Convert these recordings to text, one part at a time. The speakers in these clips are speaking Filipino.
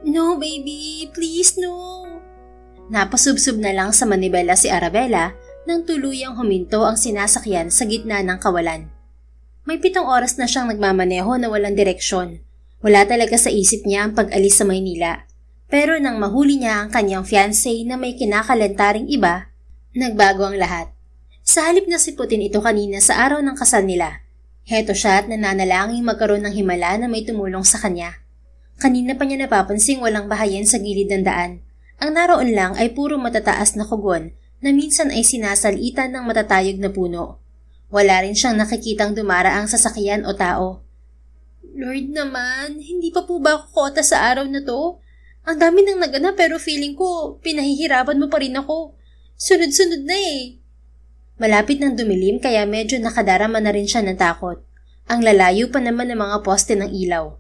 No, baby. Please, no. Napasubsob na lang sa manibela si Arabella nang tuluyang huminto ang sinasakyan sa gitna ng kawalan. May 7 oras na siyang nagmamaneho na walang direksyon. Wala talaga sa isip niya ang pag-alis sa Maynila. Pero nang mahuli niya ang kanyang fiancé na may kinakalantaring iba, nagbago ang lahat. Sa halip na siputin ito kanina sa araw ng kasal nila, heto siya at nananalangin magkaroon ng himala na may tumulong sa kanya. Kanina pa niya napapansing walang bahayan sa gilid ng daan. Ang naroon lang ay puro matataas na kugon na minsan ay sinasalitan ng matatayog na puno. Wala rin siyang nakikitang dumaraang sasakyan o tao. Lord naman, hindi pa po ba ako kota sa araw na to? Ang dami nang naganap pero feeling ko pinahihirapan mo pa rin ako. Sunod-sunod na eh. Malapit ng dumilim kaya medyo nakadarama na rin siya ng takot. Ang lalayo pa naman ng mga poste ng ilaw.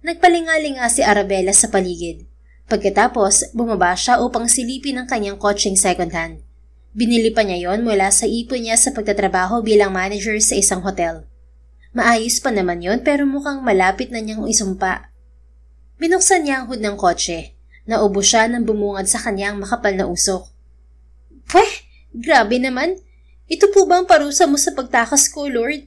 Nagpalingalinga si Arabella sa paligid. Pagkatapos, bumaba siya upang silipin ang kanyang kotseng second hand. Binili pa niya yon mula sa ipon niya sa pagtatrabaho bilang manager sa isang hotel. Maayos pa naman yon pero mukhang malapit na niyang isumpa. Binuksan niya ang hood ng kotse. Naubo siya nang bumungad sa kanyang makapal na usok. Pweh! Grabe naman! Ito po ba ang parusa mo sa pagtakas ko, Lord?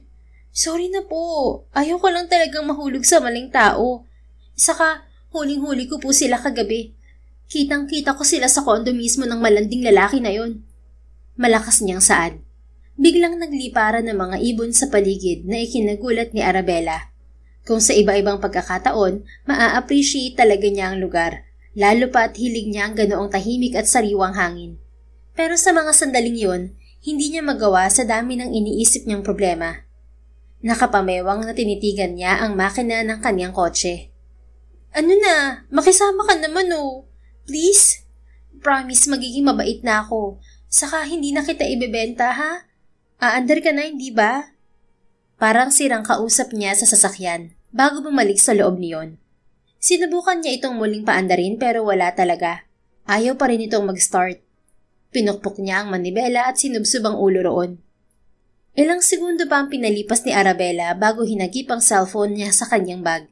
Sorry na po. Ayaw ko lang talagang mahulog sa maling tao. Saka, huling-huli ko po sila kagabi. Kitang-kita ko sila sa kondo mismo ng malanding lalaki na yon. Malakas niyang saad. Biglang nagliparan ng mga ibon sa paligid na ikinagulat ni Arabella. Kung sa iba-ibang pagkakataon, maa-appreciate talaga niya ang lugar, lalo pa at hilig niya ang ganoong tahimik at sariwang hangin. Pero sa mga sandaling yon, hindi niya magawa sa dami ng iniisip niyang problema. Nakapamewang na tinitigan niya ang makina ng kanyang kotse. Ano na? Makisama ka naman oh. Please? Promise magiging mabait na ako. Saka hindi na kita ibebenta ha? Aandar ka na hindi ba? Parang sirang kausap niya sa sasakyan bago bumalik sa loob niyon. Sinubukan niya itong muling paandarin pero wala talaga. Ayaw pa rin itong mag-start. Pinukpok niya ang manibela at sinubsob ang ulo roon. Ilang segundo pa ang pinalipas ni Arabella bago hinagip ang cellphone niya sa kanyang bag.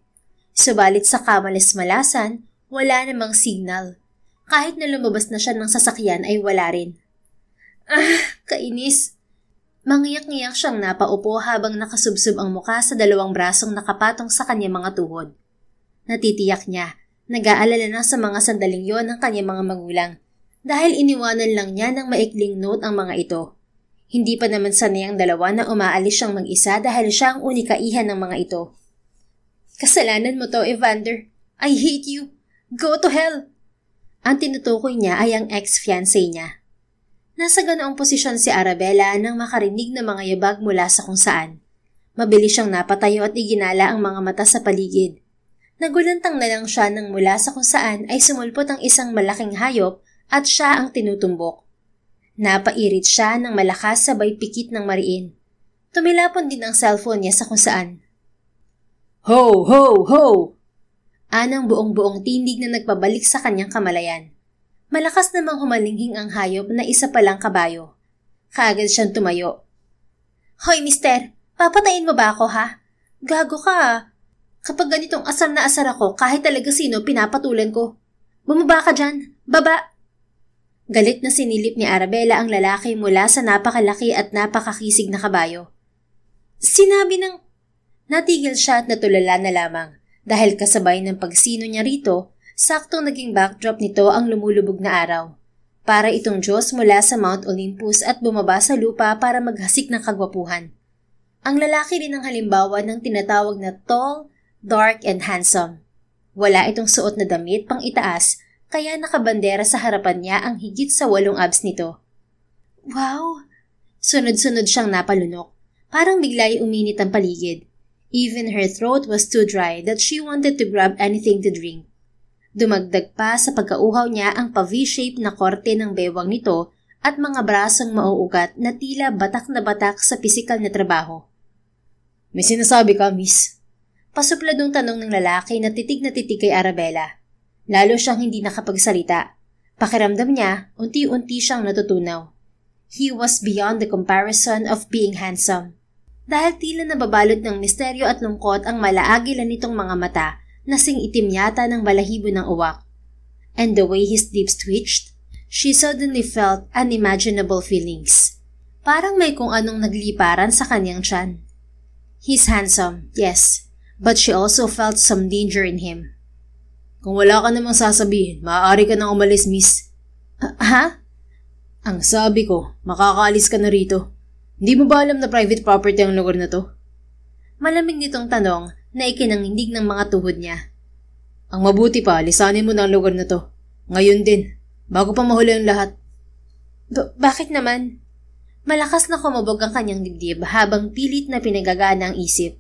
Subalit sa kamalas-malasan, wala namang signal. Kahit na lumabas na siya ng sasakyan ay wala rin. Kainis! Mangiyak-ngiyak siyang napaupo habang nakasubsob ang muka sa 2 brasong nakapatong sa kanyang mga tuhod. Natitiyak niya, nag-aalala na sa mga sandaling yon ng kanyang mga magulang dahil iniwanan lang niya ng maikling note ang mga ito. Hindi pa naman sanay ang dalawa na umaalis siyang mag-isa dahil siya ang unikaihan ng mga ito. Kasalanan mo to, Evander. I hate you. Go to hell! Ang tinutukoy niya ay ang ex-fiancé niya. Nasa ganoong posisyon si Arabella nang makarinig ng mga yabag mula sa kung saan. Mabilis siyang napatayo at iginala ang mga mata sa paligid. Nagulantang na lang siya nang mula sa kung saan ay sumulpot ang isang malaking hayop at siya ang tinutumbok. Napairit siya ng malakas sabay pikit ng mariin. Tumilapon din ang cellphone niya sa kung saan. Ho! Ho! Ho! Anang buong-buong tindig na nagpabalik sa kanyang kamalayan. Malakas namang humalinghing ang hayop na isa palang kabayo. Kaagad siyang tumayo. Hoy, mister! Papatayin mo ba ako, ha? Gago ka, Kapag ganitong asar na asar ako, kahit talaga sino pinapatulan ko. Bumaba ka dyan! Baba! Galit na sinilip ni Arabella ang lalaki mula sa napakalaki at napakakisig na kabayo. Sinabi ng... Natigil siya at natulala na lamang dahil kasabay ng pagsino niya rito, saktong naging backdrop nito ang lumulubog na araw. Para itong Diyos mula sa Mount Olympus at bumaba sa lupa para maghasik ng kagwapuhan. Ang lalaki rin ang halimbawa ng tinatawag na tall, dark, and handsome. Wala itong suot na damit pang itaas, kaya nakabandera sa harapan niya ang higit sa 8 abs nito. Wow! Sunod-sunod siyang napalunok. Parang bigla'y uminit ang paligid. Even her throat was too dry that she wanted to grab anything to drink. Dumagdag pa sa pagkauhaw niya ang pa-V-shape na korte ng bewang nito at mga brasong mauugat na tila batak na batak sa pisikal na trabaho. May sinasabi ka, miss? Pasupladong tanong ng lalaki na titig kay Arabella. Lalo siyang hindi nakapagsalita. Pakiramdam niya, unti-unti siyang natutunaw. He was beyond the comparison of being handsome. Dahil tila nababalot ng misteryo at lungkot ang malaagila nitong mga mata Nasing itim yata ng balahibo ng uwak. And the way his lips twitched, she suddenly felt unimaginable feelings. Parang may kung anong nagliparan sa kanyang tiyan. He's handsome, yes, but she also felt some danger in him. Kung wala ka namang sasabihin, maaari ka nang umalis, miss. Ha? Ang sabi ko, makakaalis ka na rito. Hindi mo ba alam na private property ang lugar na to? Malamig nitong tanong na ikinangindig ng mga tuhod niya. Ang mabuti pa, lisanin mo na ang lugar na to. Ngayon din, bago pa mahuli ang lahat. Bakit naman? Malakas na kumabog ang kanyang dibdib habang pilit na pinagagana ang isip.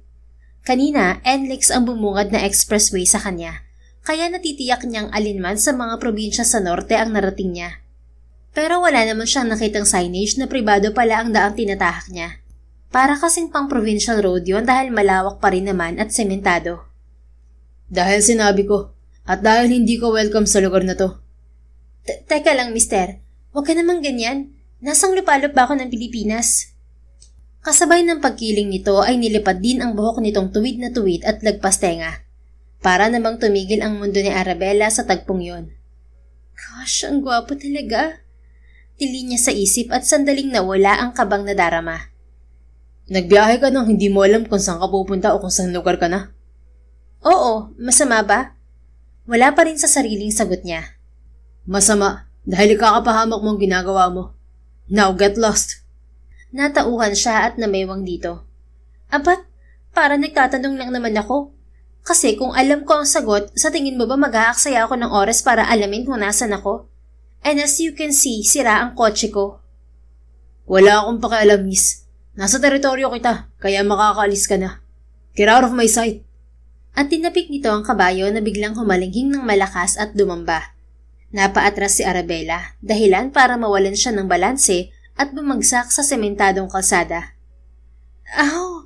Kanina, NLEX ang bumungad na expressway sa kanya, kaya natitiyak niyang alinman sa mga probinsya sa norte ang narating niya. Pero wala naman siyang nakitang signage na pribado pala ang daang tinatahak niya. Para kasing pang provincial road yon dahil malawak pa rin naman at sementado. Dahil sinabi ko, at dahil hindi ko welcome sa lugar na to. Teka lang, mister. Huwag ka namang ganyan. Nasang lupalop ba ako ng Pilipinas? Kasabay ng pagkiling nito ay nilipad din ang buhok nitong tuwid na tuwid at lagpas tenga. Para namang tumigil ang mundo ni Arabella sa tagpong yon. Gosh, ang gwapo talaga. Tili niya sa isip at sandaling nawala ang kabang nadarama. Nagbiyahe ka nang hindi mo alam kung saan ka pupunta o kung saan lugar ka na? Oo, masama ba? Wala pa rin sa sariling sagot niya. Masama, dahil ikakapahamak mo ang ginagawa mo. Now get lost. Natauhan siya at namaywang dito. Abat, para nagtatanong lang naman ako. Kasi kung alam ko ang sagot, sa tingin mo ba mag-aaksaya ako ng oras para alamin kung nasan ako? And as you can see, sira ang kotse ko. Wala akong pakialam, miss. Nasa teritoryo kita, kaya makakaalis ka na. Get out of my sight. At tinapik nito ang kabayo na biglang humalinghing ng malakas at dumamba. Napaatras si Arabella, dahilan para mawalan siya ng balanse at bumagsak sa sementadong kalsada. Aw!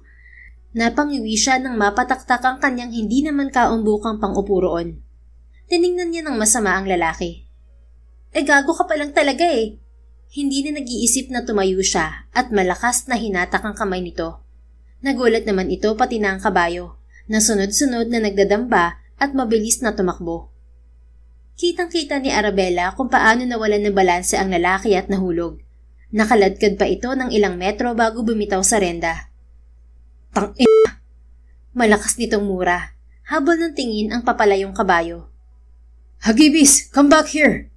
Napangiwi siya nang mapataktak ang kanyang hindi naman kaumbukang pang-upo roon. Tiningnan niya ng masama ang lalaki. Gago ka pa lang talaga eh. Hindi na nag-iisip na tumayo siya at malakas na hinatak ang kamay nito. Nagulat naman ito pati na ang kabayo, na sunod-sunod na nagdadamba at mabilis na tumakbo. Kitang-kita ni Arabella kung paano nawalan ng balanse ang lalaki at nahulog. Nakaladkad pa ito ng ilang metro bago bumitaw sa renda. Tang-ina! Malakas nitong mura, habol ng tingin ang papalayong kabayo. Hagibis! Come back here!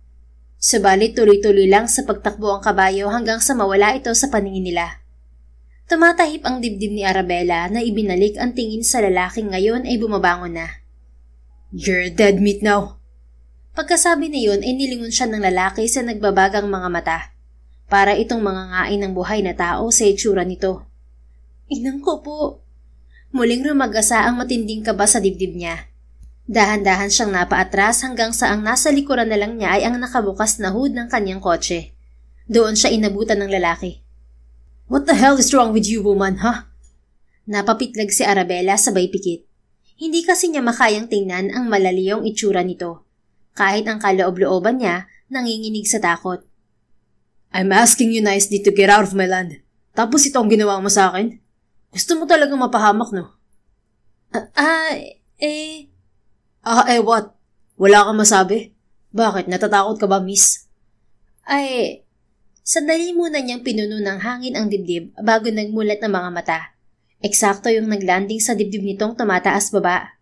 Subalit tuloy-tuloy lang sa pagtakbo ang kabayo hanggang sa mawala ito sa paningin nila. Tumatahip ang dibdib ni Arabella na ibinalik ang tingin sa lalaking ngayon ay bumabangon na. You're dead meat now. Pagkasabi na yun ay nilingon siya ng lalaki sa nagbabagang mga mata. Para itong mga ngain ng buhay na tao sa itsura nito. Inang ko po. Muling rumagasa ang matinding kaba sa dibdib niya. Dahan-dahan siyang napaatras hanggang sa ang nasa likuran na lang niya ay ang nakabukas na hood ng kanyang kotse. Doon siya inabutan ng lalaki. What the hell is wrong with you, woman, ha? Napapitlag si Arabella sabay pikit. Hindi kasi niya makayang tingnan ang malaliyong itsura nito. Kahit ang kaloob-looban niya, nanginginig sa takot. I'm asking you nicely to get out of my land. Tapos ito ang ginawa mo sa akin? Gusto mo talagang mapahamak, no? What? Wala kang masabi? Bakit? Natatakot ka ba, miss? Sandali muna niyang pinuno ng hangin ang dibdib bago nagmulat ng mga mata. Eksakto yung naglanding sa dibdib nitong tumataas baba.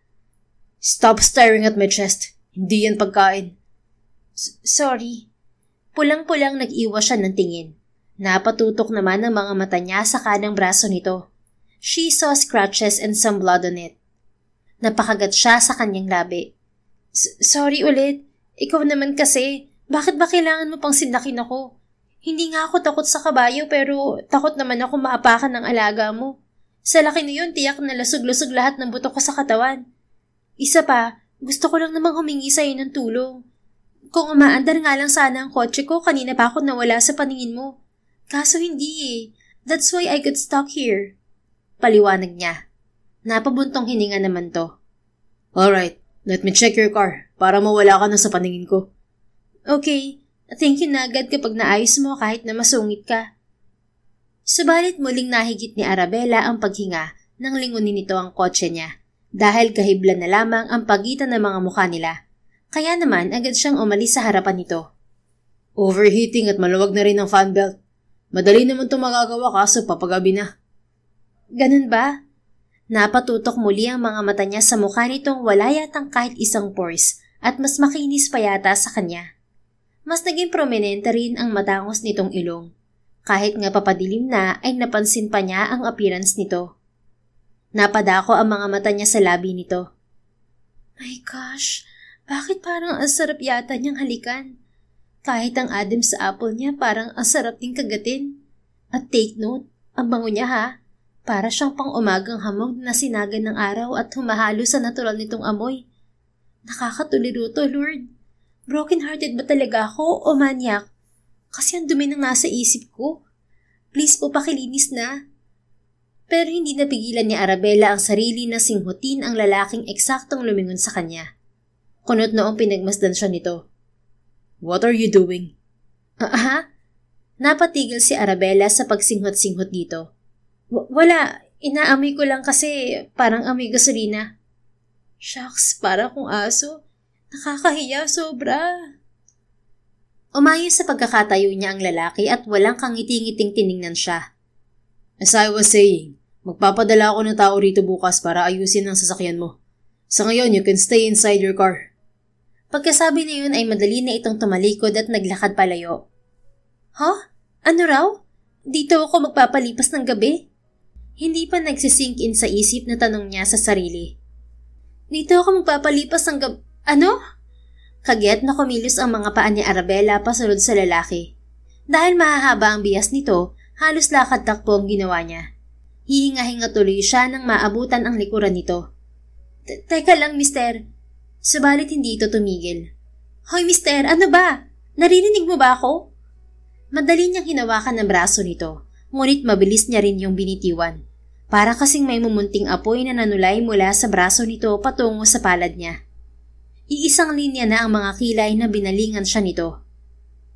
Stop staring at my chest. Hindi yan pagkain. Sorry. Pulang-pulang nag-iwas siya ng tingin. Napatutok naman ang mga mata niya sa kanang braso nito. She saw scratches and some blood on it. Napakagat siya sa kanyang labi. Sorry ulit. Ikaw naman kasi. Bakit ba kailangan mo pang sindakin ako? Hindi nga ako takot sa kabayo pero takot naman ako maapakan ng alaga mo. Sa laki na yun, tiyak na lusog-lusog lahat ng buto ko sa katawan. Isa pa, gusto ko lang namang humingi sa'yo ng tulong. Kung umaandar nga lang sana ang kotse ko, kanina pa ako nawala sa paningin mo. Kaso hindi eh. That's why I got stuck here. Paliwanag niya. Napabuntong hininga naman to. Alright, let me check your car para mawala ka na sa paningin ko. Okay. Thank you na agad kapag naayos mo kahit na masungit ka. Subalit muling nahigit ni Arabella ang paghinga nang lingunin nito ang kotse niya. dahil kahiblan na lamang ang pagitan ng mga mukha nila. Kaya naman agad siyang umalis sa harapan nito. Overheating at maluwag na rin ang fan belt. Madali naman ito magagawa kaso papagabi na. Ganun ba? Napatutok muli ang mga mata niya sa mukha nitong wala yatang kahit isang pores at mas makinis pa yata sa kanya. Mas naging prominente rin ang matangos nitong ilong. Kahit nga papadilim na ay napansin pa niya ang appearance nito. Napadako ang mga mata niya sa labi nito. My gosh, bakit parang ang sarap yata niyang halikan? Kahit ang Adam's apple niya parang ang sarap ding kagatin. At take note, ang bango niya ha. Para siyang pang-umagang hamog na sinagan ng araw at humahalo sa natural nitong amoy. Nakakatuliro to, Lord. Broken-hearted ba talaga ako o manyak? Kasi ang dumi ng nasa isip ko. Please po pakilinis na. Pero hindi napigilan ni Arabella ang sarili na singhutin ang lalaking eksaktong lumingon sa kanya. Kunot noong pinagmasdan siya nito. What are you doing? Napatigil si Arabella sa pagsinghot-singhot dito. Wala, inaamoy ko lang kasi parang amoy gasolina. Shucks, para kung aso. Nakakahiya sobra. Umayos sa pagkakatayo niya ang lalaki at walang kangiti-ngiting tiningnan siya. As I was saying, magpapadala ako ng tao rito bukas para ayusin ang sasakyan mo. Sa ngayon, you can stay inside your car. Pagkasabi na yun ay madali na itong tumalikod at naglakad palayo. Huh? Ano raw? Dito ako magpapalipas ng gabi? Hindi pa nagsisink in sa isip na tanong niya sa sarili. Dito ako magpapalipas ng gabi? Ano? Kagyat na kumilos ang mga paa ni Arabella pasunod sa lalaki. Dahil mahahaba ang bias nito, halos lakad-takbo ang ginawa niya. Hihinga-hinga tuloy siya nang maabutan ang likuran nito. Teka lang, mister. Subalit hindi ito tumigil. Hoy, mister, ano ba? Naririnig mo ba ako? Madali niyang hinawakan ng braso nito, ngunit mabilis niya rin yung binitiwan. Para kasing may mumunting apoy na nanulay mula sa braso nito patungo sa palad niya. Iisang linya na ang mga kilay na binalingan siya nito.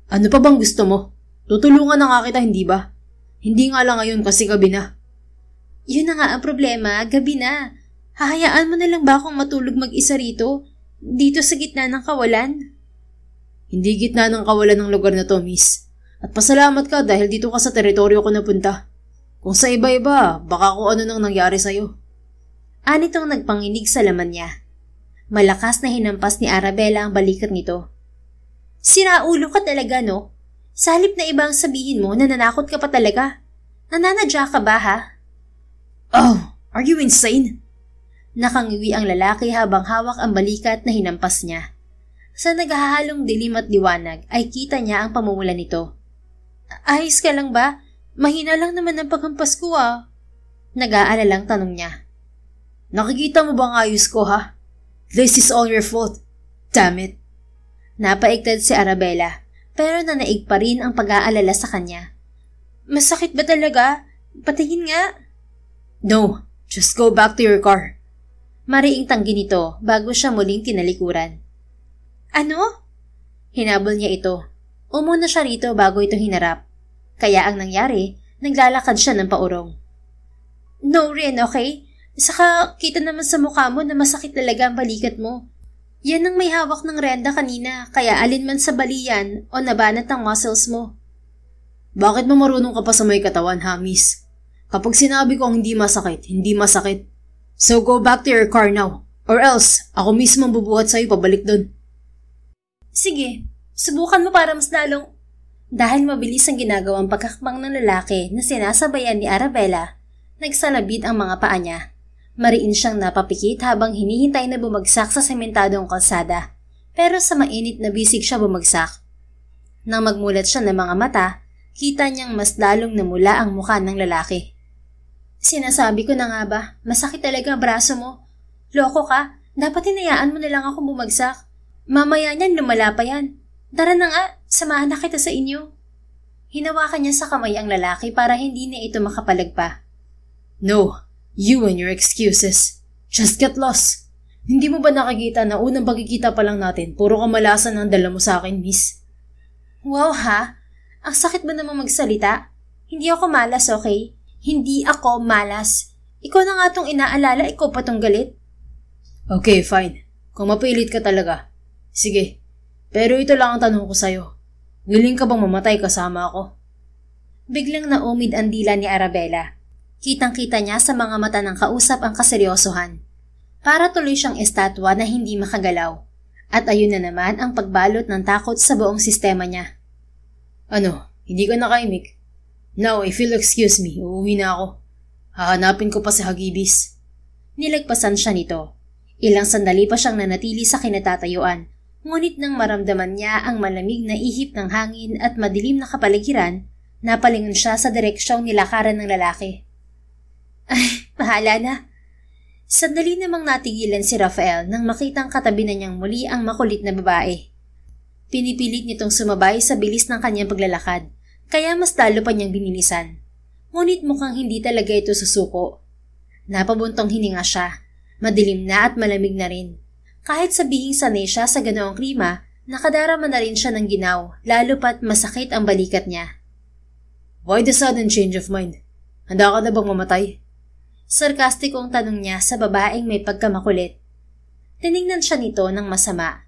Ano pa bang gusto mo? Tutulungan na nga kita, hindi ba? Hindi nga lang ngayon kasi gabi na. Yun na nga ang problema, gabi na. Hahayaan mo na lang ba akong matulog mag-isa rito? Dito sa gitna ng kawalan? Hindi gitna ng kawalan ng lugar na to, miss. At pasalamat ka dahil dito ka sa teritoryo ko napunta. Kung sa iba-iba, baka kung ano nang nangyari sa'yo. Anitong nagpanginig sa laman niya. Malakas na hinampas ni Arabella ang balikat nito. Siraulo ka talaga, no? Sa halip na ibang sabihin mo, nananakot ka pa talaga. Nananadya ka ba, ha? Oh, are you insane? Nakangiwi ang lalaki habang hawak ang balikat na hinampas niya. Sa naghahalong dilim at liwanag ay kita niya ang pamumula nito. Ayos ka lang ba? Mahina lang naman ang paghampas ko Nag-aalalang tanong niya. Nakikita mo bang ayos ko ha? This is all your fault. Damn it. Napaigtad si Arabella pero nanaig pa rin ang pag-aalala sa kanya. Masakit ba talaga? Patingin nga. No, just go back to your car. Mariing tanggi nito bago siya muling tinalikuran. Ano? Hinabol niya ito. Umuna siya rito bago ito hinarap. Kaya ang nangyari, naglalakad siya ng paurong. No rin, okay? Saka kita naman sa mukha mo na masakit talaga ang balikat mo. Yan ang may hawak ng renda kanina, kaya alin man sa balian o nabanat ang muscles mo. Bakit mo marunong ka pa sa may katawan, ha, miss? Kapag sinabi kong hindi masakit, hindi masakit. So go back to your car now, or else ako mismo bubuhat sa'yo pabalik dun. Sige, subukan mo para mas lalong... Dahil mabilis ang ginagawang pagkakbang ng lalaki na sinasabayan ni Arabella, nagsalabid ang mga paa niya. Mariin siyang napapikit habang hinihintay na bumagsak sa sementadong kalsada, pero sa mainit na bisig siya bumagsak. Nang magmulat siya ng mga mata, kita niyang mas lalong namula ang mukha ng lalaki. Sinasabi ko na nga ba, masakit talaga ang braso mo. Loko ka, dapat hinayaan mo na lang ako bumagsak. Mamaya niyan lumala pa yan. Tara na nga, samahan na kita sa inyo. Hinawakan niya sa kamay ang lalaki para hindi na ito makapalagpa. No, you and your excuses. Just get lost. Hindi mo ba nakikita na unang pagkikita pa lang natin, puro kamalasan ang dala mo sa akin, miss? Wow ha? Ang sakit ba namang magsalita? Hindi ako malas, okay? Hindi ako malas. Ikaw na nga tong inaalala, ikaw pa tong galit. Okay, fine. Kung mapilit ka talaga. Sige. Pero ito lang ang tanong ko sa'yo. Willing ka bang mamatay kasama ako? Biglang naumid ang dila ni Arabella. Kitang-kita niya sa mga mata ng kausap ang kaseryosohan. Para tuloy siyang estatwa na hindi makagalaw. At ayun na naman ang pagbalot ng takot sa buong sistema niya. Ano, hindi ka nakaimik? Now, if you'll excuse me, uuwi na ako. Hahanapin ko pa si Hagibis. Nilagpasan siya nito. Ilang sandali pa siyang nanatili sa kinatatayuan. Ngunit nang maramdaman niya ang malamig na ihip ng hangin at madilim na kapaligiran, napalingon siya sa direksyong nilakaran ng lalaki. Ay, bahala na. Sandali namang natigilan si Rafael nang makitang katabi na niyang muli ang makulit na babae. Pinipilit nitong sumabay sa bilis ng kanyang paglalakad, kaya mas lalo pa niyang binilisan. Ngunit mukhang hindi talaga ito susuko. Napabuntong hininga siya. Madilim na at malamig na rin. Kahit sabihing sanay siya sa ganoong klima, nakadarama na rin siya ng ginaw, lalo pat masakit ang balikat niya. Why the sudden change of mind? Handa ka na bang mamatay? Sarkastikong tanong niya sa babaeng may pagkamakulit. Tiningnan siya nito ng masama.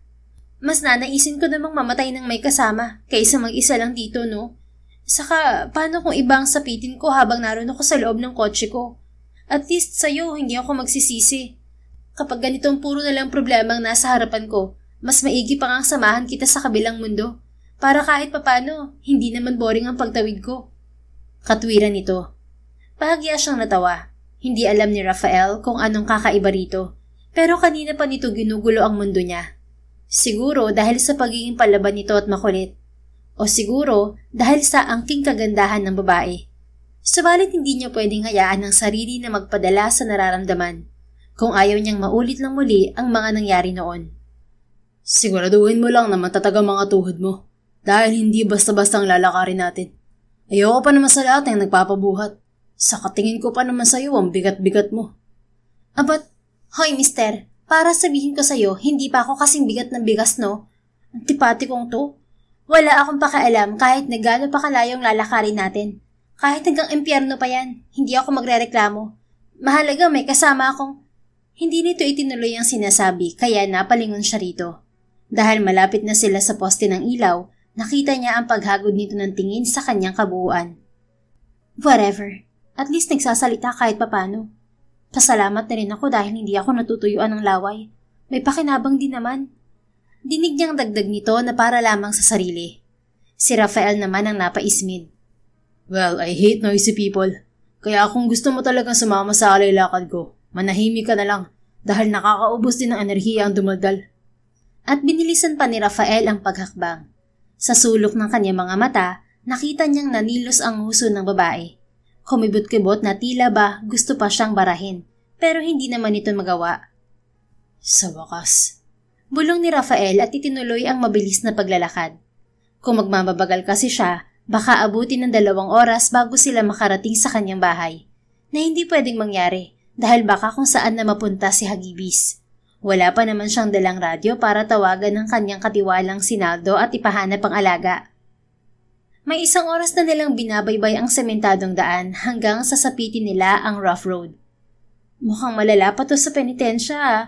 Mas nanaisin ko namang mamatay ng may kasama kaysa mag-isa lang dito, no? Saka, paano kung ibang sapitin ko habang naroon ako sa loob ng kotse ko? At least sa'yo, hindi ako magsisisi. Kapag ganitong puro na lang problema ang nasa harapan ko, mas maigi pa ngang samahan kita sa kabilang mundo. Para kahit papano, hindi naman boring ang pagtawid ko. Katwiran nito. Bahagya siyang natawa. Hindi alam ni Rafael kung anong kakaiba rito. Pero kanina pa nito ginugulo ang mundo niya. Siguro dahil sa pagiging palaban nito at makulit. O siguro dahil sa angking kagandahan ng babae. Subalit hindi niya pwedeng hayaan ang sarili na magpadala sa nararamdaman. Kung ayaw niyang maulit lang muli ang mga nangyari noon. Siguraduhin mo lang na matatag ang mga tuhod mo. Dahil hindi basta-bastang lalakarin natin. Ayoko pa naman sa lahat ng nagpapabuhat. Sa katingin ko pa naman sa'yo ang bigat-bigat mo. Abat, hoy mister, para sabihin ko sa'yo, hindi pa ako kasing bigat ng bigas, no? Antipati kong to. Wala akong pakialam kahit na gaano pa kalayong lalakarin natin. Kahit hanggang impyerno pa yan, hindi ako magrereklamo. Mahalaga may kasama akong... Hindi nito itinuloy ang sinasabi kaya napalingon siya rito. Dahil malapit na sila sa poste ng ilaw, nakita niya ang paghagod nito ng tingin sa kanyang kabuuan. Whatever. At least nagsasalita kahit papano. Pasalamat na rin ako dahil hindi ako natutuyuan ng laway. May pakinabang din naman. Dinig niyang dagdag nito na para lamang sa sarili. Si Rafael naman ang napaismid. Well, I hate noisy people. Kaya kung gusto mo talagang sumama sa alaylakad ko, manahimik ka na lang dahil nakakaubos din ng enerhiya ang dumaldal. At binilisan pa ni Rafael ang paghakbang. Sa sulok ng kanyang mga mata, nakita niyang nanilos ang huso ng babae. Kumibot-kibot na tila ba gusto pa siyang barahin, pero hindi naman ito magawa. Sa wakas. Bulong ni Rafael at itinuloy ang mabilis na paglalakad. Kung magmababagal kasi siya, baka abutin ng 2 oras bago sila makarating sa kanyang bahay. Na hindi pwedeng mangyari dahil baka kung saan na mapunta si Hagibis. Wala pa naman siyang dalang radyo para tawagan ng kanyang katiwalang Sinaldo at ipahanap ang alaga. May 1 oras na nilang binabaybay ang sementadong daan hanggang sasapitin nila ang rough road. Mukhang malala pa to sa penitensya ah.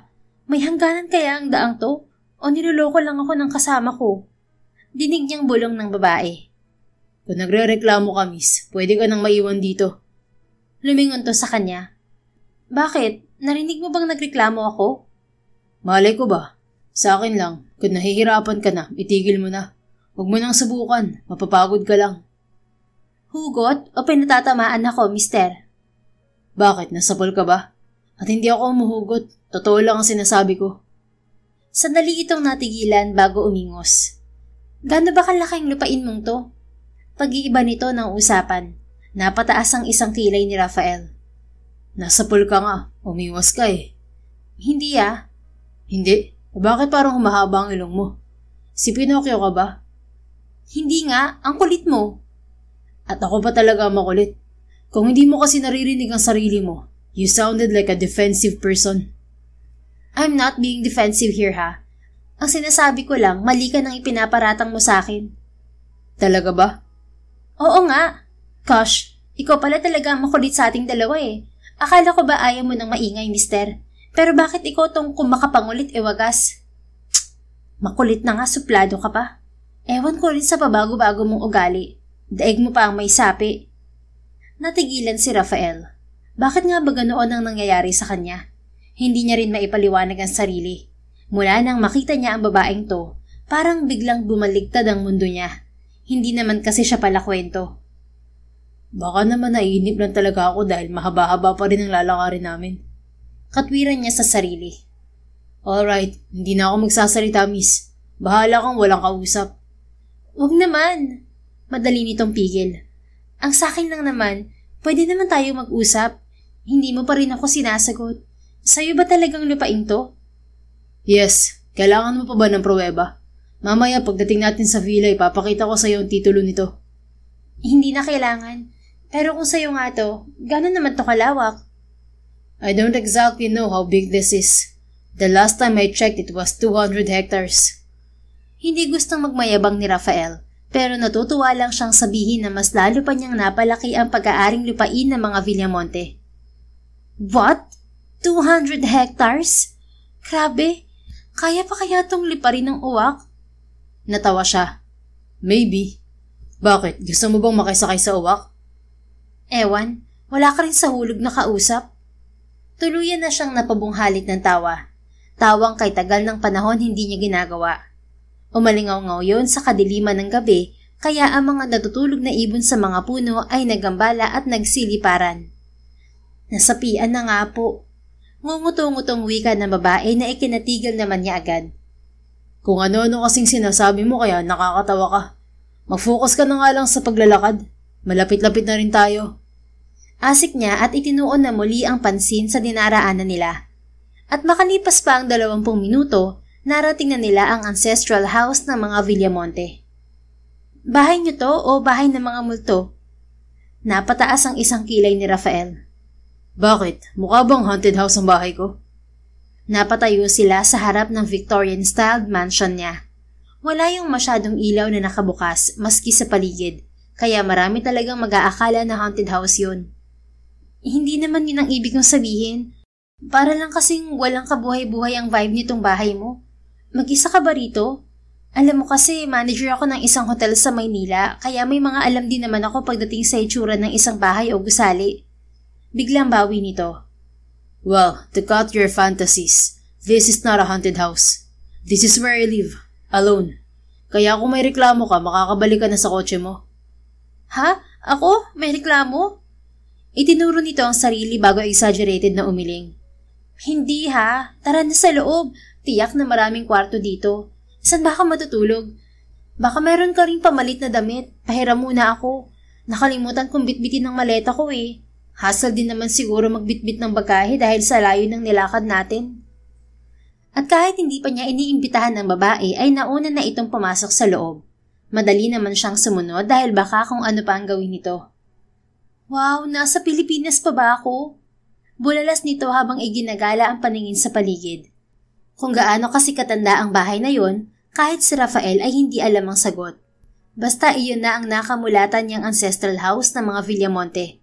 May hangganan kaya ang daang to? O niloloko lang ako ng kasama ko? Dinig niyang bulong ng babae. Kung nagre-reklamo ka, miss, pwede ka nang maiwan dito. Lumingon to sa kanya. Bakit? Narinig mo bang nagreklamo ako? Malay ko ba? Sa akin lang, kung nahihirapan ka na, itigil mo na. Huwag mo nang subukan, mapapagod ka lang. Hugot o pinatatamaan ako, mister? Bakit? Nasapol ka ba? At hindi ako umuhugot, totoo lang ang sinasabi ko. Sandali itong natigilan bago umingos. Gaano ba kalaking lupain mong to? Pag-iiba nito ng usapan. Napataas ang isang kilay ni Rafael. Nasapol ka nga, umingos ka eh. Hindi ah. Hindi? Bakit parang humahaba ang ilong mo? Si Pinocchio ka ba? Hindi nga, ang kulit mo. At ako pa talaga makulit. Kung hindi mo kasi naririnig ang sarili mo, you sounded like a defensive person. I'm not being defensive here ha. Ang sinasabi ko lang, mali ka nang ipinaparatang mo sa akin. Talaga ba? Oo nga. Gosh, ikaw pala talaga ang makulit sa ating dalawa eh. Akala ko ba ayaw mo nang maingay, mister? Pero bakit ikaw tong kumakapangulit wagas? Makulit na nga, suplado ka pa. Ewan ko rin sa pabago-bago mong ugali. Daig mo pa ang may sapi. Natigilan si Rafael. Bakit nga ba ganoon ang nangyayari sa kanya? Hindi niya rin maipaliwanag ang sarili. Mula nang makita niya ang babaeng to, parang biglang bumaligtad ang mundo niya. Hindi naman kasi siya pala kwento. Baka naman naiinip lang talaga ako dahil mahaba-haba pa rin ang lalakarin namin. Katwiran niya sa sarili. Alright, hindi na ako magsasalita, miss. Bahala kang walang kausap. Huwag naman. Madali nitong pigil. Ang sakin lang naman, pwede naman tayo mag-usap. Hindi mo pa rin ako sinasagot. Sa'yo ba talagang lupain to? Yes, kailangan mo pa ba ng pruweba? Mamaya pagdating natin sa villa, ipapakita ko sa'yo ang titulo nito. Hindi na kailangan. Pero kung sa'yo nga to, gano'n naman to kalawak? I don't exactly know how big this is. The last time I checked, it was 200 hectares. Hindi gustong magmayabang ni Rafael, pero natutuwa lang siyang sabihin na mas lalo pa niyang napalaki ang pag-aaring lupain ng mga Villamonte. What? 200 hectares? Grabe, kaya pa kaya tong liparin ng uwak? Natawa siya. Maybe. Bakit? Gusto mo bang makisakay sa uwak? Ewan, wala ka rin sa hulog na kausap? Tuluyan na siyang napabunghalit ng tawa. Tawang kay tagal ng panahon hindi niya ginagawa. Umalingaw-ngaw yon sa kadiliman ng gabi, kaya ang mga natutulog na ibon sa mga puno ay nagambala at nagsiliparan. Nasapian na nga po. Ngungutong-ngutong wika ng babae na ikinatigil naman niya agad. Kung ano-ano kasing sinasabi mo kaya nakakatawa ka. Mag-focus ka na nga lang sa paglalakad. Malapit-lapit na rin tayo. Asik niya at itinuon na muli ang pansin sa dinaraanan nila. At makalipas pa ang 20 minuto, narating na nila ang ancestral house ng mga Villamonte. Bahay niyo to o bahay ng mga multo? Napataas ang isang kilay ni Rafael. Bakit? Mukha bang haunted house ang bahay ko? Napatayo sila sa harap ng Victorian-styled mansion niya. Wala yung masyadong ilaw na nakabukas maski sa paligid, kaya marami talagang mag-aakala na haunted house yun. Hindi naman yun ang ibig kong sabihin. Para lang kasing walang kabuhay-buhay ang vibe nitong bahay mo. Mag-isa ka ba rito? Alam mo kasi, manager ako ng isang hotel sa Maynila, kaya may mga alam din naman ako pagdating sa itsura ng isang bahay o gusali. Biglang bawi nito. Well, to cut your fantasies, this is not a haunted house. This is where I live, alone. Kaya kung may reklamo ka, makakabalik ka na sa kotse mo. Ha? Ako? May reklamo? Itinuro nito ang sarili bago exaggerated na umiling. Hindi ha, tara na sa loob. Tiyak na maraming kwarto dito. Saan ba ka matutulog? Baka meron ka rin pamalit na damit. Pahiram muna ako. Nakalimutan kong bitbitin ng maleta ko eh. Hassle din naman siguro magbitbit ng bagahe dahil sa layo ng nilakad natin. At kahit hindi pa niya iniimbitahan ng babae ay nauna na itong pumasok sa loob. Madali naman siyang sumunod dahil baka kung ano pa ang gawin nito. Wow, nasa Pilipinas pa ba ako? Bulalas nito habang iginagala ang paningin sa paligid. Kung gaano kasi katanda ang bahay na yon, kahit si Rafael ay hindi alam ang sagot. Basta iyon na ang nakamulatan niyang ancestral house ng mga Villamonte.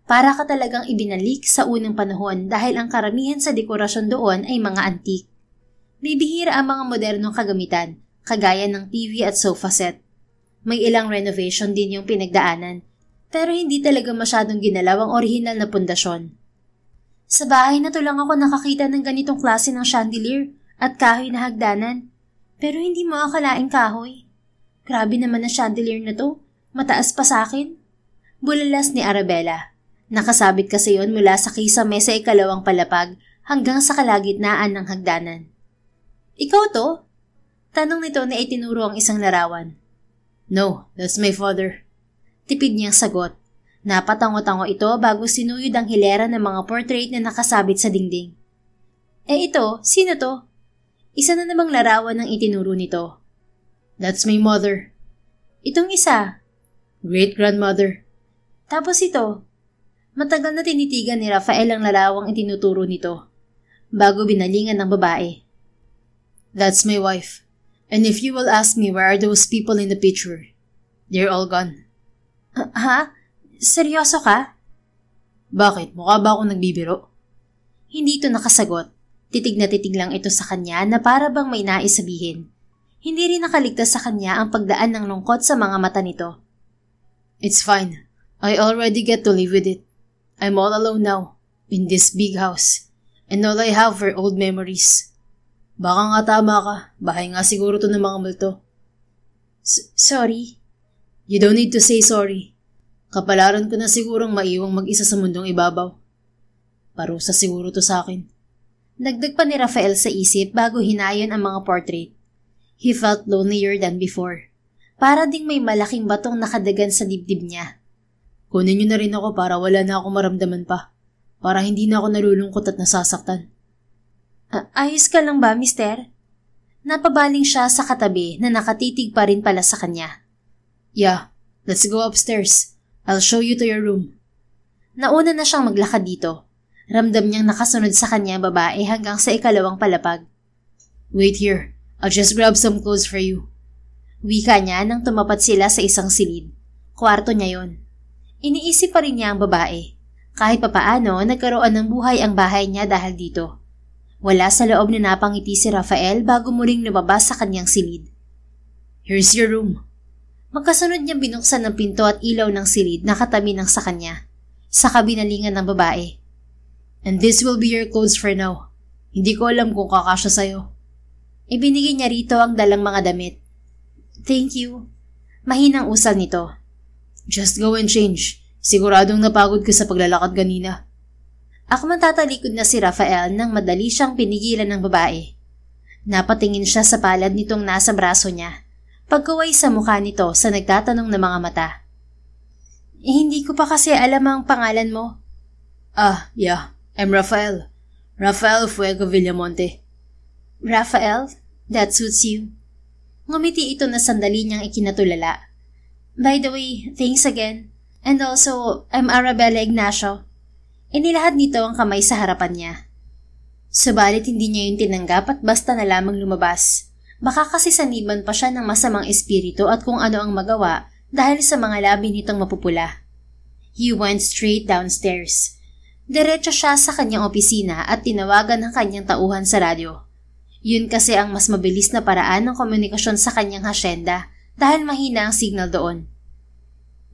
Para ka talagang ibinalik sa unang panahon dahil ang karamihan sa dekorasyon doon ay mga antique. Bibihira ang mga modernong kagamitan, kagaya ng TV at sofa set. May ilang renovation din yung pinagdaanan, pero hindi talaga masyadong ginalaw ang orihinal na pundasyon. Sa bahay na to lang ako nakakita ng ganitong klase ng chandelier at kahoy na hagdanan. Pero hindi mo akalaing kahoy. Grabe naman ang chandelier na to. Mataas pa sa akin. Bulalas ni Arabella. Nakasabit kasi yon mula sa kisame sa ikalawang palapag hanggang sa kalagitnaan ng hagdanan. Ikaw to? Tanong nito na itinuro ang isang larawan. No, that's my father. Tipid niyang sagot. Napatango-tango ito bago sinuyod ang hilera ng mga portrait na nakasabit sa dingding. Eh ito, sino to? Isa na namang larawan ng itinuro nito. That's my mother. Itong isa? Great-grandmother. Tapos ito? Matagal na tinitigan ni Rafael ang larawang itinuturo nito. Bago binalingan ng babae. That's my wife. And if you will ask me where are those people in the picture, they're all gone. Ha? Seryoso ka? Bakit? Mukha ba akong nagbibiro? Hindi ito nakasagot. Titig na titig lang ito sa kanya na para bang may nais sabihin. Hindi rin nakaligtas sa kanya ang pagdaan ng lungkot sa mga mata nito. It's fine. I already get to live with it. I'm all alone now, in this big house. And all I have are old memories. Baka nga tama ka. Bahay nga siguro to ng mga multo. Sorry. You don't need to say sorry. Kapalaran ko na sigurong maiwang mag-isa sa mundong ibabaw. Parusa siguro to sa akin. Dagdag pa ni Rafael sa isip bago hinayon ang mga portrait. He felt lonelier than before. Para ding may malaking batong nakadagan sa dibdib niya. Kunin niyo na rin ako para wala na ako maramdaman pa. Para hindi na ako nalulungkot at nasasaktan. Ayos ka lang ba, mister? Napabaling siya sa katabi na nakatitig pa rin pala sa kanya. Yeah, let's go upstairs. I'll show you to your room. Nauna na siyang maglakad dito. Ramdam niyang nakasunod sa kanya ang babae hanggang sa ikalawang palapag. Wait here. I'll just grab some clothes for you. Wika niya nang tumapat sila sa isang silid. Kwarto niya yon. Iniisip pa rin niya ang babae. Kahit papaano, nagkaroon ng buhay ang bahay niya dahil dito. Wala sa loob na napangiti si Rafael bago muling lumabas sa kanyang silid. Here's your room. Magkasunod niyang binuksan ng pinto at ilaw ng silid na katabi ng sa kanya. Sa kabinalingan ng babae. And this will be your clothes for now. Hindi ko alam kung kakasya sa'yo. Ibinigay niya rito ang dalang mga damit. Thank you. Mahinang usal nito. Just go and change. Siguradong napagod ka sa paglalakad kanina. Ako man tatalikod na si Rafael nang madali siyang pinigilan ng babae. Napatingin siya sa palad nitong nasa braso niya. Pagkaway sa mukha nito sa nagtatanong na mga mata. Hindi ko pa kasi alam ang pangalan mo. Yeah. I'm Rafael. Rafael Fuego Villamonte. Rafael? That suits you. Ngumiti ito na sandali niyang ikinatulala. By the way, thanks again. And also, I'm Arabella Ignacio. Inilahad nito ang kamay sa harapan niya. Subalit hindi niya yun tinanggap at basta na lamang lumabas. Baka kasi saniban pa siya ng masamang espiritu at kung ano ang magawa dahil sa mga labi nitong mapupula. He went straight downstairs. Diretso siya sa kanyang opisina at tinawagan ng kanyang tauhan sa radyo. Yun kasi ang mas mabilis na paraan ng komunikasyon sa kanyang hasyenda dahil mahina ang signal doon.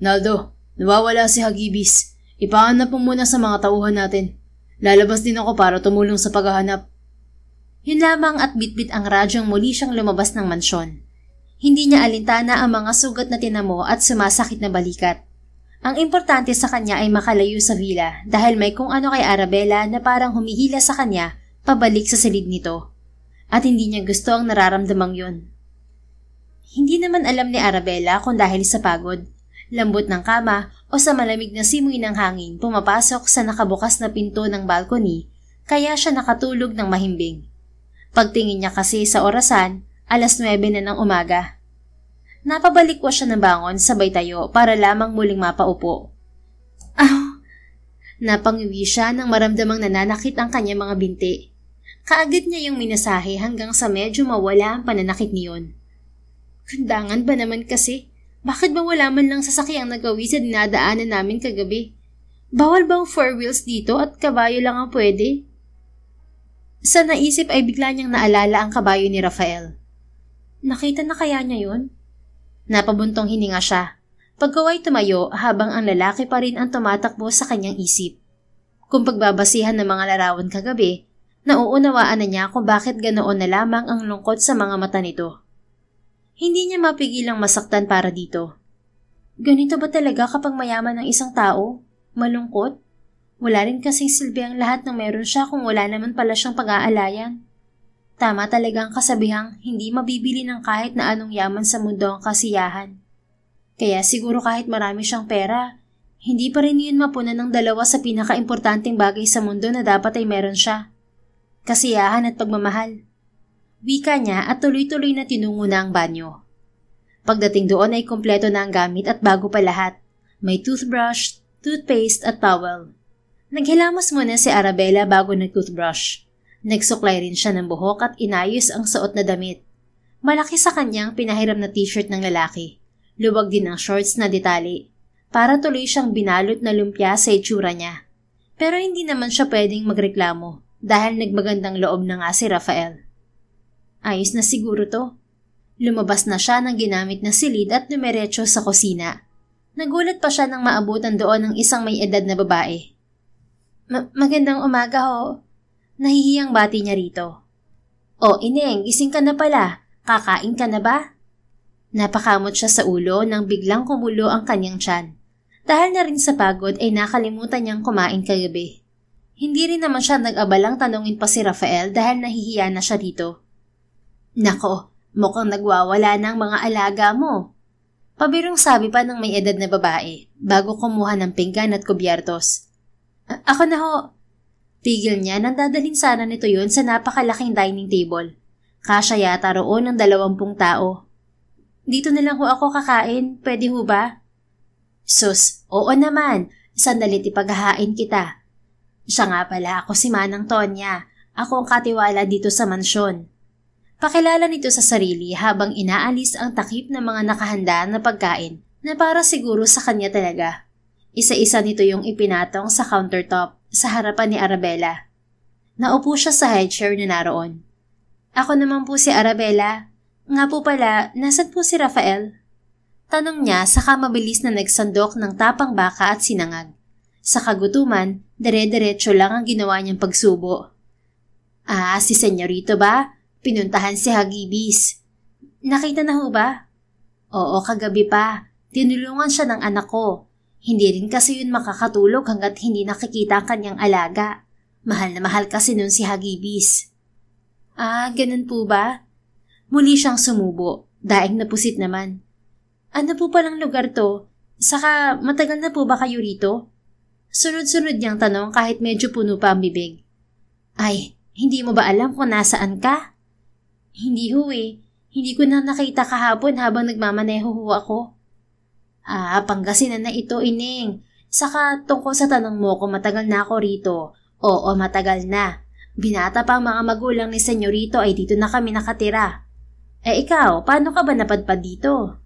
Naldo, nawawala si Hagibis. Ipahanap mo muna sa mga tauhan natin. Lalabas din ako para tumulong sa paghahanap. Yun lamang at bitbit ang radyong muli siyang lumabas ng mansyon. Hindi niya alintana ang mga sugat na tinamo at sumasakit na balikat. Ang importante sa kanya ay makalayo sa villa dahil may kung ano kay Arabella na parang humihila sa kanya pabalik sa silid nito. At hindi niya gusto ang nararamdamang yun. Hindi naman alam ni Arabella kung dahil sa pagod, lambot ng kama o sa malamig na simoy ng hangin pumapasok sa nakabukas na pinto ng balcony kaya siya nakatulog ng mahimbing. Pagtingin niya kasi sa orasan, 9:00 na ng umaga. Napabalikwa siya ng bangon sabay tayo para lamang muling mapaupo. Napangiwi siya nang maramdamang nananakit ang kanyang mga binti. Kaagad niya yung minasahe hanggang sa medyo mawala ang pananakit niyon. Kundangan ba naman kasi? Bakit ba wala man lang sasakyang nagawi sa dinadaanan namin kagabi? Bawal bang 4 wheels dito at kabayo lang ang pwede? Sa naisip ay bigla niyang naalala ang kabayo ni Rafael. Nakita na kaya niya yun? Napabuntong hininga siya. Pagkaway tumayo habang ang lalaki pa rin ang tumatakbo sa kanyang isip. Kung pagbabasihan ng mga larawan kagabi, nauunawaan na niya kung bakit ganoon na lamang ang lungkot sa mga mata nito. Hindi niya mapigilang masaktan para dito. Ganito ba talaga kapag mayaman ang isang tao? Malungkot? Wala rin kasing silbi ang lahat ng meron siya kung wala naman pala siyang pag-aalayan. Tama talaga ang kasabihang hindi mabibili ng kahit na anong yaman sa mundo ang kasiyahan. Kaya siguro kahit marami siyang pera, hindi pa rin yun mapunan ng dalawa sa pinaka-importanting bagay sa mundo na dapat ay meron siya. Kasiyahan at pagmamahal. Wika niya at tuloy-tuloy na tinungo na ang banyo. Pagdating doon ay kompleto na ang gamit at bago pa lahat. May toothbrush, toothpaste at towel. Naghilamos muna si Arabella bago nag-toothbrush. Nagsuklay rin siya ng buhok at inayos ang suot na damit. Malaki sa kanyang pinahiram na t-shirt ng lalaki. Luwag din ang shorts na detali. Para tuloy siyang binalot na lumpia sa itsura niya. Pero hindi naman siya pwedeng magreklamo. dahil nagmagandang loob na nga si Rafael. Ayos na siguro to. Lumabas na siya ng ginamit na silid at dumiretso sa kusina. Nagulat pa siya nang maabutan doon ng isang may edad na babae. Magandang umaga ho. Nahihiyang bati niya rito. O Ineng, gising ka na pala. Kakain ka na ba? Napakamot siya sa ulo nang biglang kumulo ang kanyang tiyan. Dahil na rin sa pagod ay nakalimutan niyang kumain kagabi. Hindi rin naman siya nag-abalang tanungin pa si Rafael dahil nahihiya na siya dito. Nako, mukhang nagwawala ng mga alaga mo. Pabirong sabi pa ng may edad na babae bago kumuha ng pinggan at kubyertos. Ako na ho. Tigil niya nang dadalhin sana nito yun sa napakalaking dining table. Kasya yata roon ng 20 tao. Dito na lang ho ako kakain, pwede ho ba? Sus, oo naman, sandalit ipaghahain kita. Siya nga pala, ako si Manang Tonya. Ako ang katiwala dito sa mansyon. Pakilala nito sa sarili habang inaalis ang takip ng mga nakahanda na pagkain na para siguro sa kanya talaga. Isa-isa nito yung ipinatong sa countertop sa harapan ni Arabella. Naupo siya sa high chair na naroon. Ako naman po si Arabella. Nga po pala, nasan po si Rafael? Tanong niya saka mabilis na nagsandok ng tapang baka at sinangag. Sa kagutuman, dire-diretso lang ang ginawa niyang pagsubo. Si senyorito ba? Pinuntahan si Hagibis. Nakita na ho ba? Oo, kagabi pa. Tinulungan siya ng anak ko. Hindi rin kasi yun makakatulog hanggat hindi nakikita ang kanyang alaga. Mahal na mahal kasi nun si Hagibis. Ganun po ba? Muli siyang sumubo. Daing napusit naman. Ano po palang lugar to? Saka matagal na po ba kayo rito? Sunod-sunod niyang tanong kahit medyo puno pa ang bibig. Ay, hindi mo ba alam kung nasaan ka? Hindi ho eh. Hindi ko na nakita kahapon habang nagmamaneho ho ako. Pangasinan na ito, Ineng. Saka tungkol sa tanong mo kung matagal na ako rito. Oo, matagal na. Binata pa ang mga magulang ni senyorito ay dito na kami nakatira. Ikaw, paano ka ba napadpad dito?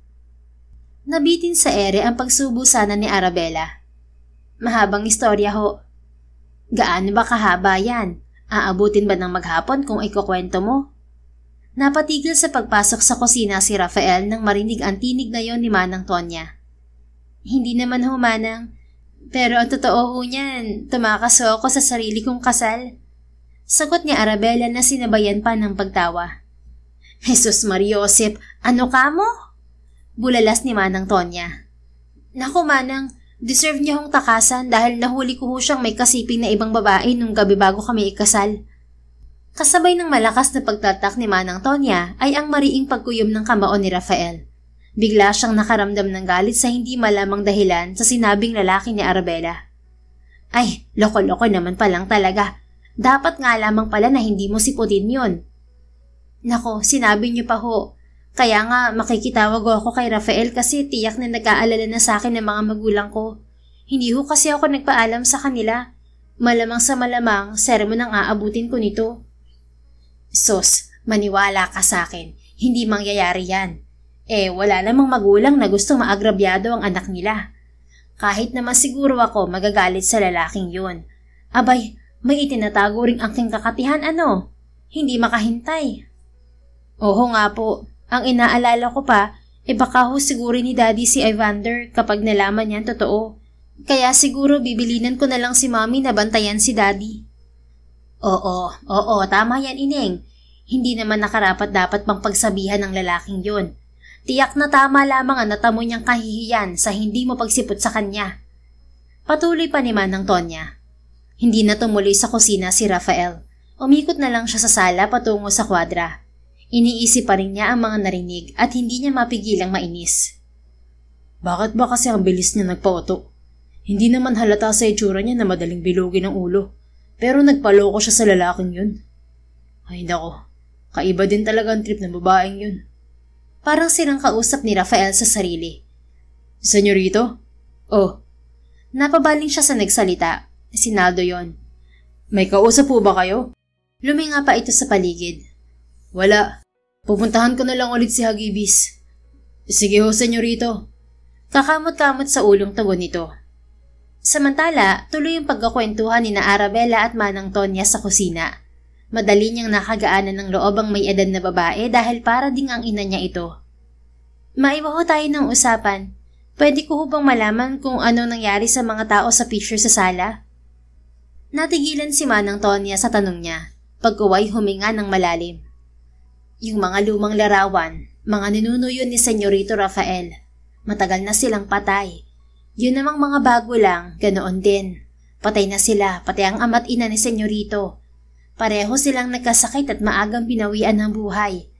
Nabitin sa ere ang pagsubo sana ni Arabella. Mahabang istorya ho. Gaano ba kahaba yan? Aabutin ba ng maghapon kung ikukwento mo? Napatigil sa pagpasok sa kusina si Rafael nang marinig ang tinig na yon ni Manang Tonya. Hindi naman ho, Manang. Pero ang totoo ho niyan, tumakas ho ako sa sarili kong kasal. Sagot ni Arabella na sinabayan pa ng pagtawa. Jesus Mariosep, ano ka mo? Bulalas ni Manang Tonya. Naku, Manang, deserve niya hong takasan dahil nahuli ko ho siyang may kasiping na ibang babae nung gabi bago kami ikasal. Kasabay ng malakas na pagtatak ni Manang Tonya ay ang mariing pagkuyom ng kamao ni Rafael. Bigla siyang nakaramdam ng galit sa hindi malamang dahilan sa sinabing lalaki ni Arabella. Ay, loko-loko naman palang talaga. Dapat nga lamang pala na hindi mo siputin yun. Nako, sinabi niyo pa ho. Kaya nga makikitawag ako kay Rafael kasi tiyak na nag-aalala na sa akin ng mga magulang ko. Hindi ho kasi ako nagpaalam sa kanila. Malamang sa malamang, sermon ang aabutin ko nito. Sos, maniwala ka sa akin. Hindi mangyayari yan. Wala namang magulang na gustong maagrabyado ang anak nila. Kahit naman siguro ako magagalit sa lalaking yun. Abay, may itinatago ring aking kakatihan ano? Hindi makahintay. Oo nga po. Ang inaalala ko pa, baka ho siguro ni Daddy si Evander kapag nalaman niyan totoo. Kaya siguro bibilinan ko na lang si Mommy na bantayan si Daddy. Oo, tama yan, Ineng. Hindi naman nakarapat dapat pang pagsabihan ng lalaking yun. Tiyak na tama lamang ang natamo niyang kahihiyan sa hindi mo pagsipot sa kanya. Patuloy pa ni Manang Tonya. Hindi na tumuloy sa kusina si Rafael. Umikot na lang siya sa sala patungo sa kwadra. Iniisip pa rin niya ang mga narinig at hindi niya mapigilang mainis. Bakit ba kasi ang bilis niya nagpauto? Hindi naman halata sa itsura niya na madaling bilugin ang ulo. Pero nagpaloko siya sa lalaking yun. Ay nako, kaiba din talaga ang trip ng babaeng yun. Parang silang kausap ni Rafael sa sarili. Senyorito? Oh. Napabaling siya sa nagsalita. Sinaldo yon. May kausap po ba kayo? Luminga pa ito sa paligid. Wala. Pupuntahan ko na lang ulit si Hagibis. Sige ho, senyorito. Kakamot-kamot sa ulong tugon nito. Samantala, tuloy yung pagkakwentuhan ni na Arabella at Manang Tonya sa kusina. Madali niyang nakagaanan ng loob ang may edad na babae dahil para ding ang ina niya ito. Maiba ho tayo ng usapan. Pwede ko ho bang malaman kung ano nangyari sa mga tao sa picture sa sala? Natigilan si Manang Tonya sa tanong niya, pagkuway huminga ng malalim. Yung mga lumang larawan, mga ninuno yun ni Senyorito Rafael. Matagal na silang patay. Yun namang mga bago lang, ganoon din. Patay na sila, pati ang ama't ina ni Senyorito. Pareho silang nagkasakit at maagang binawian ng buhay.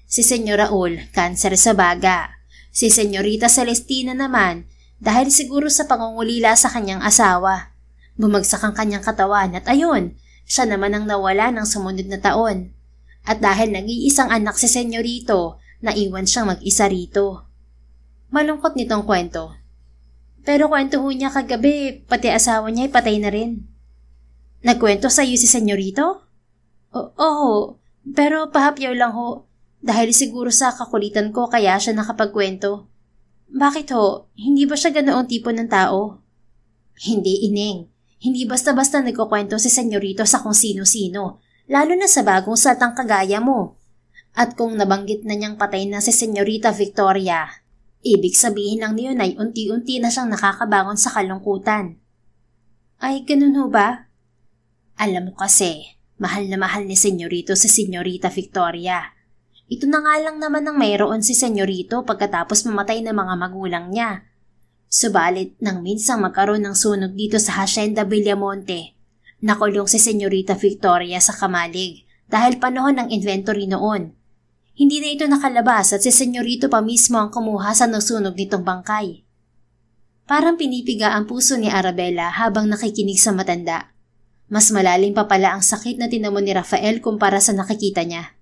Si Senyor Raul, kanser sa baga. Si Senyorita Celestina naman, dahil siguro sa pangungulila sa kanyang asawa. Bumagsak ang kanyang katawan at ayun, siya naman ang nawala ng sumunod na taon. At dahil nag-iisang anak si Senyorito, naiwan siyang mag-isa rito. Malungkot nitong kwento. Pero kwento ho niya kagabi, pati asawa niya ay patay na rin. Nagkwento sa iyo si Senyorito? Oo, pero pahapyaw lang ho, dahil siguro sa kakulitan ko kaya siya nakapagkwento. Bakit ho? Hindi ba siya ganoong tipo ng tao? Hindi, Ineng. Hindi basta-basta nagkukwento si Senyorito sa kung sino-sino, lalo na sa bagong saltang kagaya mo. At kung nabanggit na niyang patay na si Senyorita Victoria, ibig sabihin lang niyon ay unti-unti na siyang nakakabangon sa kalungkutan. Ay, ganun ho ba? Alam mo kasi, mahal na mahal ni Senyorito si Senyorita Victoria. Ito na nga lang naman ang mayroon si Senyorito pagkatapos mamatay ng mga magulang niya. Subalit nang minsang magkaroon ng sunog dito sa Hacienda Villamonte, nakulong si Senyorita Victoria sa kamalig dahil panahon ng inventory noon. Hindi na ito nakalabas at si Senyorito pa mismo ang kumuha sa nasunog nitong bangkay. Parang pinipiga ang puso ni Arabella habang nakikinig sa matanda. Mas malalim pa pala ang sakit na tinamo ni Rafael kumpara sa nakikita niya.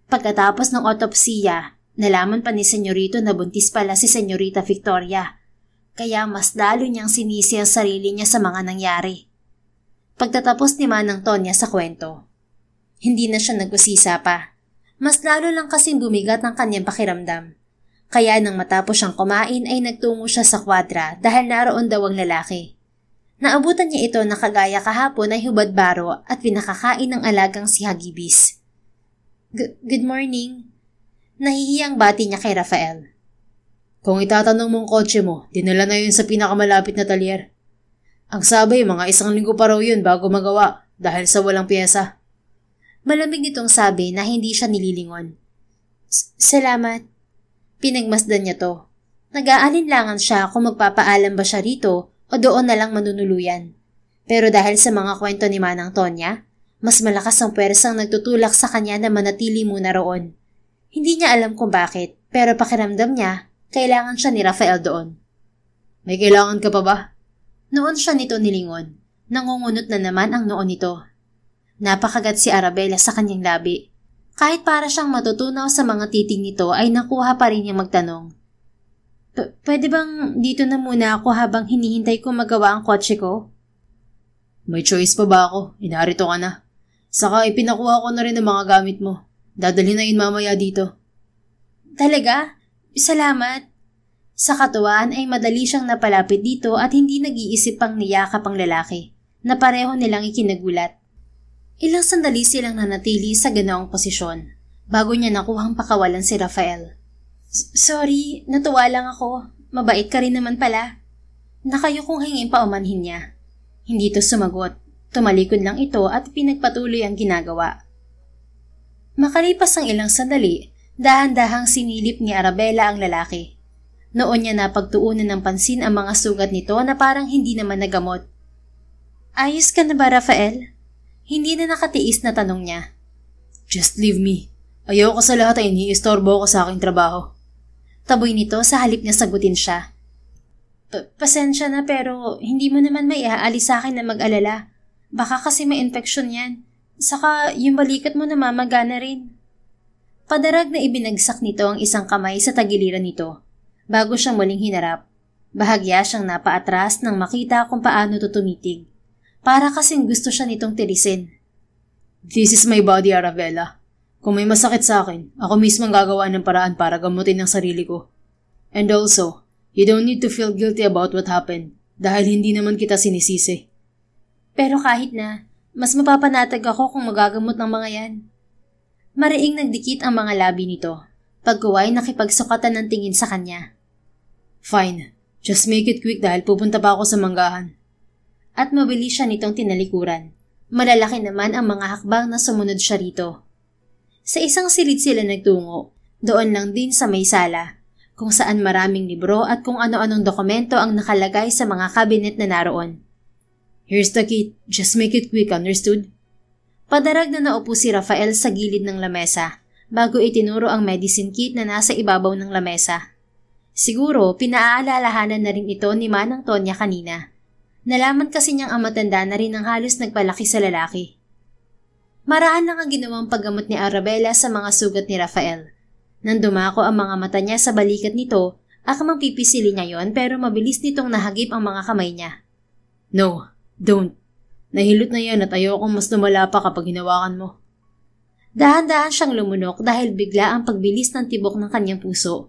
Pagkatapos ng otopsiya, nalaman pa ni Senyorito na buntis pala si Senyorita Victoria, kaya mas lalo niyang sinisi ang sarili niya sa mga nangyari. Pagtatapos ni Manang Tonya sa kwento, hindi na siya nag-usisa pa. Mas lalo lang kasing bumigat ang kanyang pakiramdam. Kaya nang matapos siyang kumain ay nagtungo siya sa kwadra dahil naroon daw ang lalaki. Naabutan niya ito na kagaya kahapon ay hubad-baro at pinakakain ng alagang si Hagibis. Good morning. Nahihiyang bati niya kay Rafael. Kung itatanong mong kotse mo, dinala na yun sa pinakamalapit na talyer. Ang sabi, mga 1 linggo pa raw yun bago magawa dahil sa walang piyesa. Malamig nitong sabi na hindi siya nililingon. Salamat. Pinagmasdan niya to. Nag-aalinlangan siya kung magpapaalam ba siya rito o doon na lang manunuluyan. Pero dahil sa mga kwento ni Manang Tonya, mas malakas ang pwersang nagtutulak sa kanya na manatili muna roon. Hindi niya alam kung bakit, pero pakiramdam niya, kailangan siya ni Rafael doon. May kailangan ka pa ba? Noon siya nito nilingon. Nangungunot na naman ang noon nito. Napakagat si Arabella sa kanyang labi. Kahit para siyang matutunaw sa mga titig nito ay nakuha pa rin niyang magtanong. Pwede bang dito na muna ako habang hinihintay ko magawa ang kotse ko? May choice pa ba ako? Inarito ka na. Saka ipinakuha ko na rin ang mga gamit mo. Dadalhin na yun mamaya dito. Talaga? Salamat. Sa katuwaan ay madali siyang napalapit dito at hindi nag-iisip pang niyakap ang lalaki na pareho nilang ikinagulat. Ilang sandali silang nanatili sa ganoong posisyon bago niya nakuhang pakawalan si Rafael. Sorry, natuwa lang ako. Mabait ka rin naman pala. Nakayo kong hingin pa umanhin niya. Hindi to sumagot. Tumalikod lang ito at pinagpatuloy ang ginagawa. Makalipas ang ilang sandali, dahan-dahang sinilip ni Arabella ang lalaki. Noon niya napagtuunan ng pansin ang mga sugat nito na parang hindi naman nagamot. Ayos ka na ba, Rafael? Hindi na nakatiis na tanong niya. Just leave me. Ayaw ko sa lahat ay iniistorbo ko sa aking trabaho. Taboy nito sa halip niya sagutin siya. Pasensya na pero hindi mo naman may aalis sa akin na mag-alala. Baka kasi may infection yan. Saka yung balikat mo namamagana rin. Padarag na ibinagsak nito ang isang kamay sa tagiliran nito. Bago siyang muling hinarap, bahagya siyang napaatras nang makita kung paano ito tumitig. Para kasing gusto siya nitong tirisin. This is my body, Arabella. Kung may masakit sa akin, ako mismo ang gagawa ng paraan para gamutin ang sarili ko. And also, you don't need to feel guilty about what happened. Dahil hindi naman kita sinisisi. Pero kahit na, mas mapapanatag ako kung magagamot ng mga yan. Mariing nagdikit ang mga labi nito. Pagkuway nakipagsukatan ng tingin sa kanya. Fine, just make it quick dahil pupunta pa ako sa manggahan. At mabilis siya nitong tinalikuran. Malalaki naman ang mga hakbang na sumunod siya rito. Sa isang silid sila nagtungo, doon lang din sa may sala, kung saan maraming libro at kung ano-anong dokumento ang nakalagay sa mga kabinet na naroon. Here's the key, just make it quick, understood? Padarag na naupo si Rafael sa gilid ng lamesa bago itinuro ang medicine kit na nasa ibabaw ng lamesa. Siguro pinaalalahanan na rin ito ni Manang Tonya kanina. Nalaman kasi niyang ang matanda na rin ang halos nagpalaki sa lalaki. Maraan lang ang ginawang paggamot ni Arabella sa mga sugat ni Rafael. Nang dumako ang mga mata niya sa balikat nito, akamang pipisili niya yon pero mabilis nitong nahagip ang mga kamay niya. No, don't. Nahilot na yan at ayokong mas lumala pa kapag hinawakan mo. Dahan-dahan siyang lumunok dahil bigla ang pagbilis ng tibok ng kanyang puso.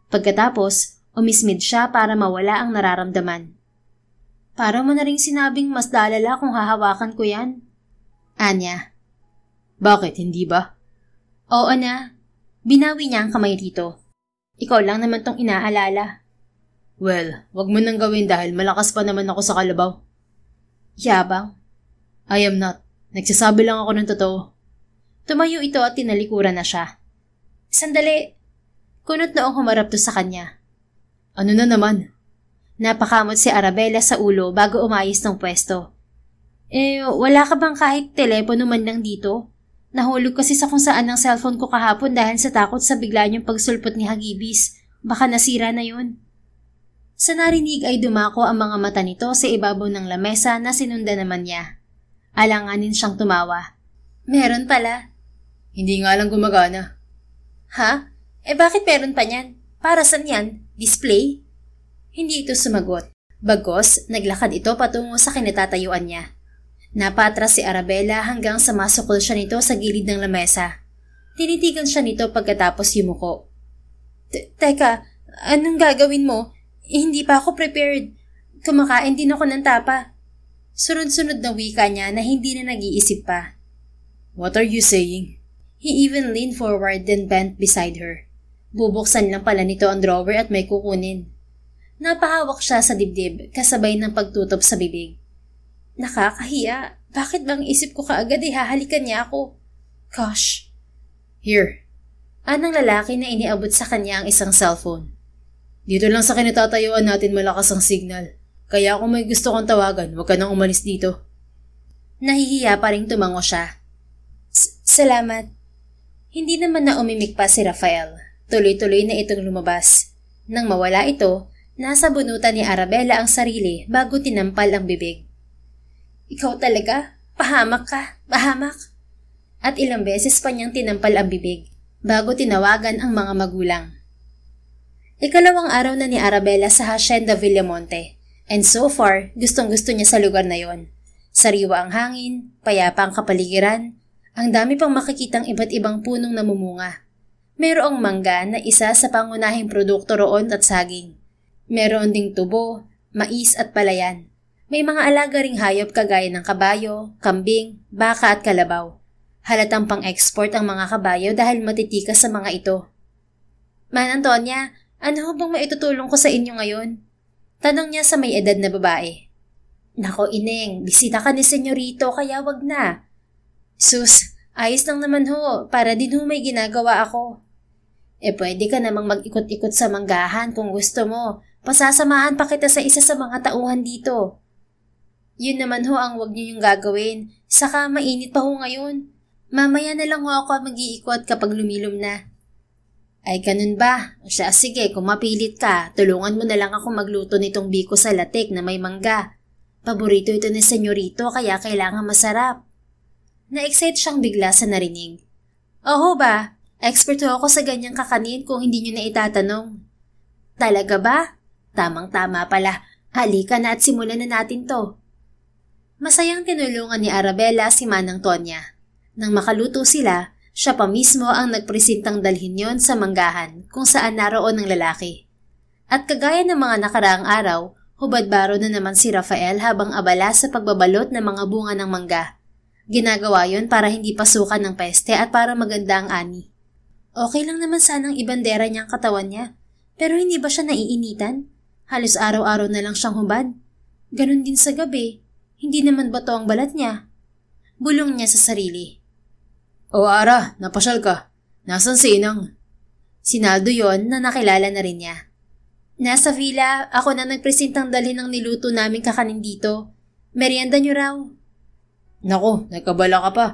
Pagkatapos, umismid siya para mawala ang nararamdaman. Para mo na ring sinabing mas lalala kung hahawakan ko yan. Anya. Bakit, hindi ba? Oo na. Binawi niya ang kamay rito. Ikaw lang naman tong inaalala. Well, wag mo nang gawin dahil malakas pa naman ako sa kalabaw. Yabang. I am not. Nagsasabi lang ako ng totoo. Tumayo ito at tinalikuran na siya. Sandali. Kunot noong humarap to sa kanya. Ano na naman? Napakamot si Arabella sa ulo bago umayos ng pwesto. Wala ka bang kahit telepono man lang dito? Nahulog kasi sa kung saan ang cellphone ko kahapon dahil sa takot sa bigla niyong pagsulpot ni Hagibis. Baka nasira na yun. Sa narinig ay dumako ang mga mata nito sa ibabaw ng lamesa na sinundan naman niya. Alanganin siyang tumawa. Meron pala. Hindi nga lang gumagana. Ha? Bakit meron pa niyan? Para saan yan? Display? Hindi ito sumagot. Bagos, naglakad ito patungo sa kinatatayuan niya. Napatras si Arabella hanggang sa masukol siya nito sa gilid ng lamesa. Tinitigan siya nito pagkatapos yumuko. Teka, anong gagawin mo? Hindi pa ako prepared. Kumakain din ako ng tapa. Sunod-sunod na wika niya na hindi na nag-iisip pa. What are you saying? He even leaned forward then bent beside her. Bubuksan lang pala nito ang drawer at may kukunin. Napahawak siya sa dibdib kasabay ng pagtutop sa bibig. Nakakahiya. Bakit bang isip ko kaagad hahalikan niya ako? Gosh. Here. Anang lalaki na iniabot sa kanya ang isang cellphone. Dito lang sa kinatatayuan natin malakas ang signal. Kaya kung may gusto kong tawagan, huwag ka nang umalis dito. Nahihiya pa rin tumango siya. Salamat. Hindi naman na umimik pa si Rafael. Tuloy-tuloy na itong lumabas. Nang mawala ito, nasa bunutan ni Arabella ang sarili bago tinampal ang bibig. Ikaw talaga? Pahamak ka? Pahamak? At ilang beses pa niyang tinampal ang bibig bago tinawagan ang mga magulang. Ikalawang araw na ni Arabella sa Hacienda Villamonte and so far gustong-gusto niya sa lugar na yon. Sariwa ang hangin, payapa ang kapaligiran, ang dami pang makikitang iba't ibang punong namumunga. Merong mangga na isa sa pangunahing produkto roon at saging. Meron ding tubo, mais at palayan. May mga alaga ring hayop kagaya ng kabayo, kambing, baka at kalabaw. Halatang pang-export ang mga kabayo dahil matitikas sa mga ito. Man Antonia, ano bang maitutulong ko sa inyo ngayon? Tanong niya sa may edad na babae. Nako Ineng, bisita ka ni senyorito kaya wag na. Sus, ayos lang naman ho, para din ho may ginagawa ako. Pwede ka namang mag-ikot-ikot sa manggahan kung gusto mo. Pasasamahan pa kita sa isa sa mga tauhan dito. Yun naman ho ang wag niyo yung gagawin. Saka mainit pa ho ngayon. Mamaya na lang ho ako mag-iikot kapag lumilom na. Ay ganun ba? Siya sige, kung mapilit ka, tulungan mo na lang ako magluto nitong biko sa latik na may mangga. Paborito ito ni senyorito kaya kailangan masarap. Na-excite siyang bigla sa narinig. Oho ba? Expert ho ako sa ganyang kakanin kung hindi niyo na itatanong. Talaga ba? Tamang-tama pala. Halika na at simulan na natin to. Masayang tinulungan ni Arabella si Manang Tonya. Nang makaluto sila, siya pa mismo ang nagpresintang dalhin yon sa manggahan kung saan naroon ng lalaki. At kagaya ng mga nakaraang araw, Hubad-baro na naman si Rafael habang abala sa pagbabalot ng mga bunga ng mangga. Ginagawa yon para hindi pasukan ng peste at para maganda ang ani. Okay lang naman sanang ibandera niyang katawan niya, pero hindi ba siya naiinitan? Halos araw-araw na lang siyang hubad. Ganon din sa gabi. Hindi naman ba to ang balat niya? Bulong niya sa sarili. O Ara, napasyal ka. Nasaan si Inang? Sinaldo yon na nakilala na rin niya. Nasa villa, ako na nagpresentang dalhin ng niluto namin kakanin dito. Merienda niyo raw. Nako, nagkabala ka pa.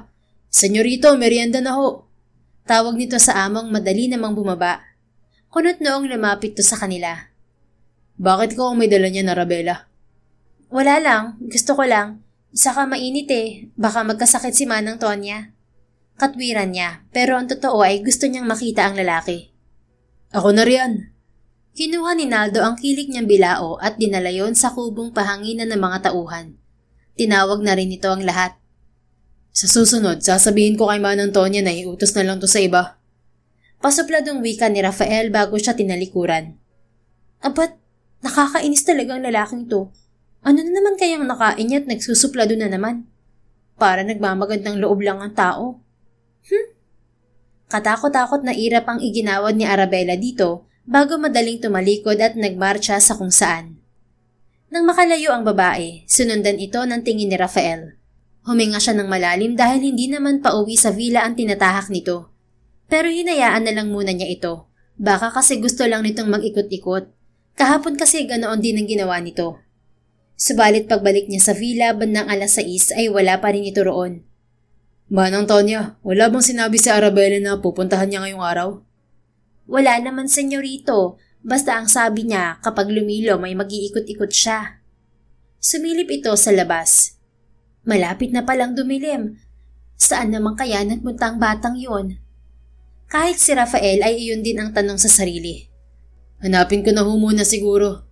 Senyorito, merienda na ho. Tawag nito sa amang madali namang bumaba. Kunot noong lumapit to sa kanila. Bakit ko ang may dala niya na Arabella? Wala lang, gusto ko lang. Saka mainit baka magkasakit si Manang Tonya. Katwiran niya, pero ang totoo ay gusto niyang makita ang lalaki. Ako na riyan. Kinuha ni Naldo ang kilik niyang bilao at dinala yon sa kubong pahanginan ng mga tauhan. Tinawag na rin ito ang lahat. Sa susunod, sasabihin ko kay Manang Tonya na iutos na lang to sa iba. Pasupladong wika ni Rafael bago siya tinalikuran. Abat, nakakainis talaga ang lalaking to. Ano na naman kayang nakain niya at nagsusuplado na naman? Para nagmamagandang loob lang ang tao. Katakot-takot na irap ang iginawad ni Arabella dito bago madaling tumalikod at nagmarcha sa kung saan. Nang makalayo ang babae, sunundan ito ng tingin ni Rafael. Huminga siya ng malalim dahil hindi naman pauwi sa villa ang tinatahak nito. Pero hinayaan na lang muna niya ito. Baka kasi gusto lang nitong mag-ikot-ikot. Kahapon kasi ganoon din ang ginawa nito. Subalit pagbalik niya sa villa bandang 6:00 ay wala pa rin ito roon. Manang Tonya, wala bang sinabi si Arabella na pupuntahan niya ngayong araw? Wala naman, senyorito. Basta ang sabi niya kapag lumilo may mag-iikot-ikot siya. Sumilip ito sa labas. Malapit na palang dumilim. Saan naman kaya nagpunta ang batang yun? Kahit si Rafael ay iyon din ang tanong sa sarili. Hanapin ko na muna siguro.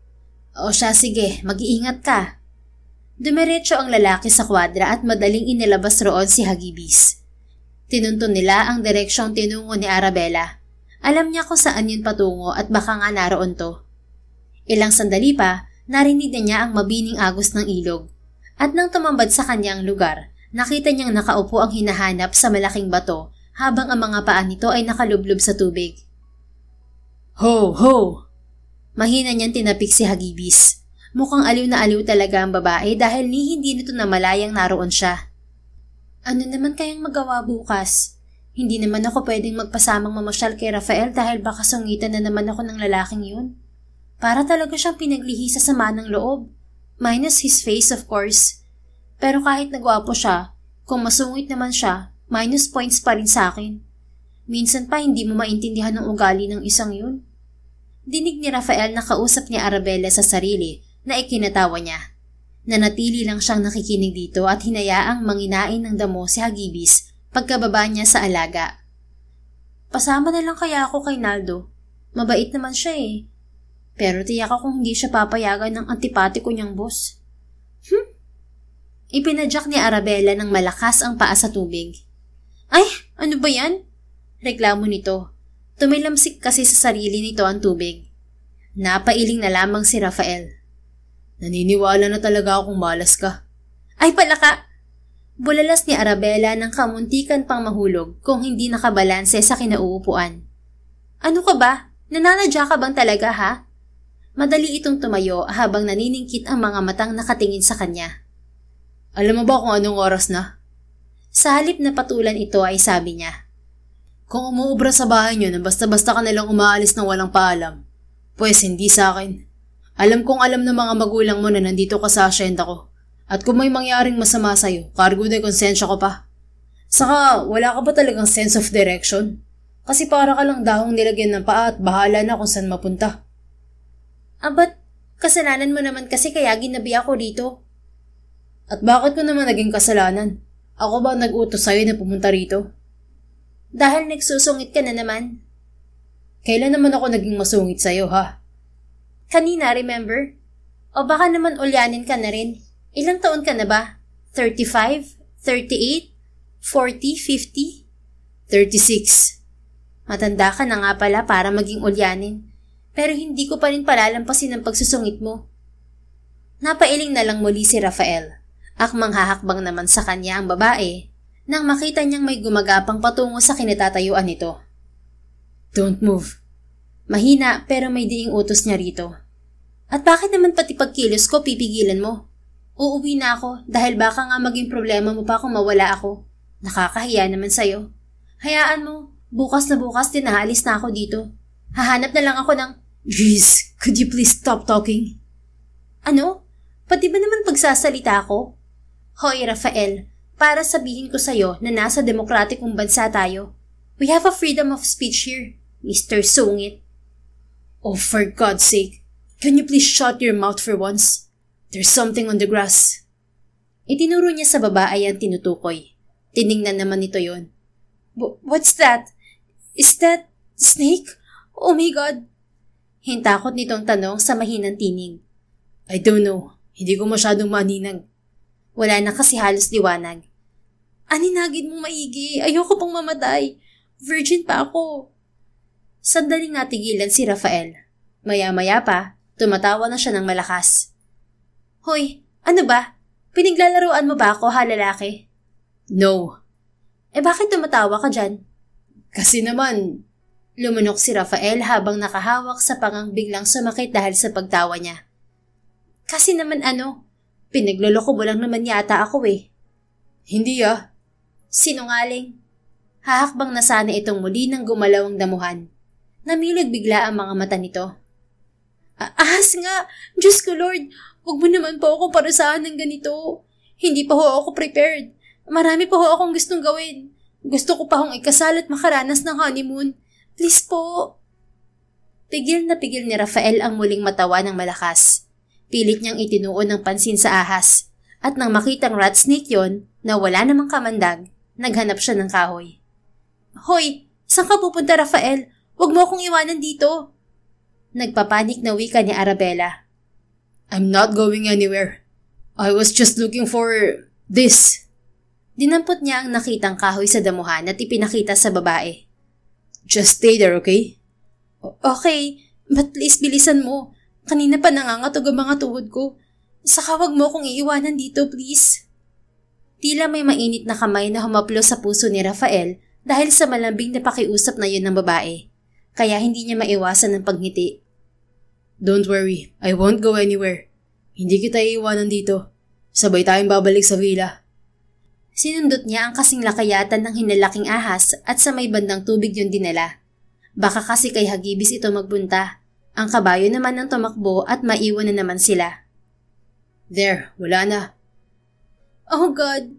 O siya, sige, mag-iingat ka. Dumiretso ang lalaki sa kwadra at madaling inilabas roon si Hagibis. Tinuntun nila ang direksyong tinungo ni Arabella. Alam niya kung saan yun patungo at baka nga naroon to. Ilang sandali pa, narinig na niya ang mabining agos ng ilog. At nang tumambad sa kanyang lugar, nakita niyang nakaupo ang hinahanap sa malaking bato habang ang mga paa nito ay nakalublob sa tubig. Ho! Ho! Mahina niyang tinapik si Hagibis. Mukhang aliw na aliw talaga ang babae dahil hindi nito namalayang naroon siya. Ano naman kayang magawa bukas? Hindi naman ako pwedeng magpasamang mamasyal kay Rafael dahil baka sungitan na naman ako ng lalaking yun. Para talaga siyang pinaglihi sa sama ng loob. Minus his face, of course. Pero kahit nagwapo siya, kung masungit naman siya, minus points pa rin sa akin. Minsan pa hindi mo maintindihan ang ugali ng isang yun. Dinig ni Rafael na kausap ni Arabella sa sarili na ikinatawa niya. Nanatili lang siyang nakikinig dito at hinayaang manginain ng damo si Hagibis pagkababa niya sa alaga. Pasama na lang kaya ako kay Naldo. Mabait naman siya Pero tiyak akong hindi siya papayagan ng antipatiko niyang boss. Ipinadyak ni Arabella ng malakas ang paa sa tubig. Ay, ano ba yan? Reklamo nito. Tumilamsik kasi sa sarili nito ang tubig. Napailing na lamang si Rafael. Naniniwala na talaga akong malas ka. Ay palaka! Bulalas ni Arabella ng kamuntikan pang mahulog kung hindi nakabalanse sa kinauupuan. Ano ka ba? Nananadya ka bang talaga ha? Madali itong tumayo habang naniningkit ang mga matang nakatingin sa kanya. Alam mo ba kung anong oras na? Sa halip na patulan ito ay sabi niya. Kung umuubra sa bahay niyo na basta-basta ka nalang umaalis ng walang paalam, pues hindi sa akin. Alam kong alam ng mga magulang mo na nandito ka sa asyenda ko. At kung may mangyaring masama sa'yo, cargo de konsensya ko pa. Saka, wala ka ba talagang sense of direction? Kasi para ka lang dahong nilagyan ng paa at bahala na kung saan mapunta. Abat, kasalanan mo naman kasi kaya ginabi ako dito. At bakit ko naman naging kasalanan? Ako ba nag-utos sa'yo na pumunta rito? Dahil nagsusungit ka na naman. Kailan naman ako naging masungit sa'yo, ha? Kanina, remember? O baka naman ulyanin ka na rin. Ilang taon ka na ba? 35? 38? 40? 50? 36. Matanda ka na nga pala para maging ulyanin. Pero hindi ko pa rin palalampasin ang pagsusungit mo. Napailing na lang muli si Rafael. Akmang hahakbang naman sa kanya ang babae nang makita niyang may gumagapang patungo sa kinatatayuan nito. Don't move. Mahina pero may diing utos niya rito. At bakit naman pati pagkilos ko pipigilan mo? Uuwi na ako dahil baka nga maging problema mo pa kung mawala ako. Nakakahiya naman sa'yo. Hayaan mo, bukas na bukas din naalis na ako dito. Hahanap na lang ako ng... Jeez, could you please stop talking? Ano? Pati ba naman pagsasalita ako? Hoy, Rafael, para sabihin ko sa'yo na nasa demokratikong bansa tayo. We have a freedom of speech here, Mr. Sungit. Oh, for God's sake, can you please shut your mouth for once? There's something on the grass. Itinuro niya sa babae ang tinutukoy. Tiningnan naman nito yon. What's that? Is that snake? Oh my God! Hintakot nitong tanong sa mahinang tinig. I don't know. Hindi ko masyadong maninag. Wala na kasi halos liwanag. Aninagin mong maigi. Ayoko pang mamatay. Virgin pa ako. Sandaling natigilan si Rafael. Maya-maya pa, tumatawa na siya ng malakas. Hoy, ano ba? Pinaglalaruan mo ba ako, lalaki? No. Bakit tumatawa ka dyan? Kasi naman, lumunok si Rafael habang nakahawak sa pangang biglang sumakit dahil sa pagtawa niya. Kasi naman ano? Pinagloloko mo lang naman yata ako eh. Hindi ah. Sinungaling. Hahakbang na sana itong muli ng gumalaw ang damuhan. Namilig bigla ang mga mata nito. Ahas nga! Diyos ko Lord! Huwag mo naman po ako parusahan ng ganito. Hindi pa ho ako prepared. Marami pa ho akong gustong gawin. Gusto ko pa hong ikasal at makaranas ng honeymoon. Please po. Pigil na pigil ni Rafael ang muling matawa ng malakas. Pilit niyang itinuon ng pansin sa ahas. At nang makitang rat snake yon na wala namang kamandag, naghanap siya ng kahoy. Hoy! Saan ka pupunta, Rafael? Huwag mo akong iwanan dito. Nagpapanik na wika ni Arabella. I'm not going anywhere. I was just looking for this. Dinampot niya ang nakitang kahoy sa damuhan at ipinakita sa babae. Just stay there, okay? Okay, but please bilisan mo. Kanina pa nangangatog ang mga tuhod ko. Saka wag mo akong iiwanan dito, please. Tila may mainit na kamay na humaplo sa puso ni Rafael dahil sa malambing na pakiusap na yun ng babae. Kaya hindi niya maiwasan ng pagngiti. Don't worry, I won't go anywhere. Hindi kita iiwanan dito. Sabay tayong babalik sa villa. Sinundot niya ang kasing lakayatan ng hinalaking ahas at sa may bandang tubig yun dinala. Baka kasi kay Hagibis ito magbunta. Ang kabayo naman ang tumakbo at maiwan na naman sila. There, wala na. Oh God!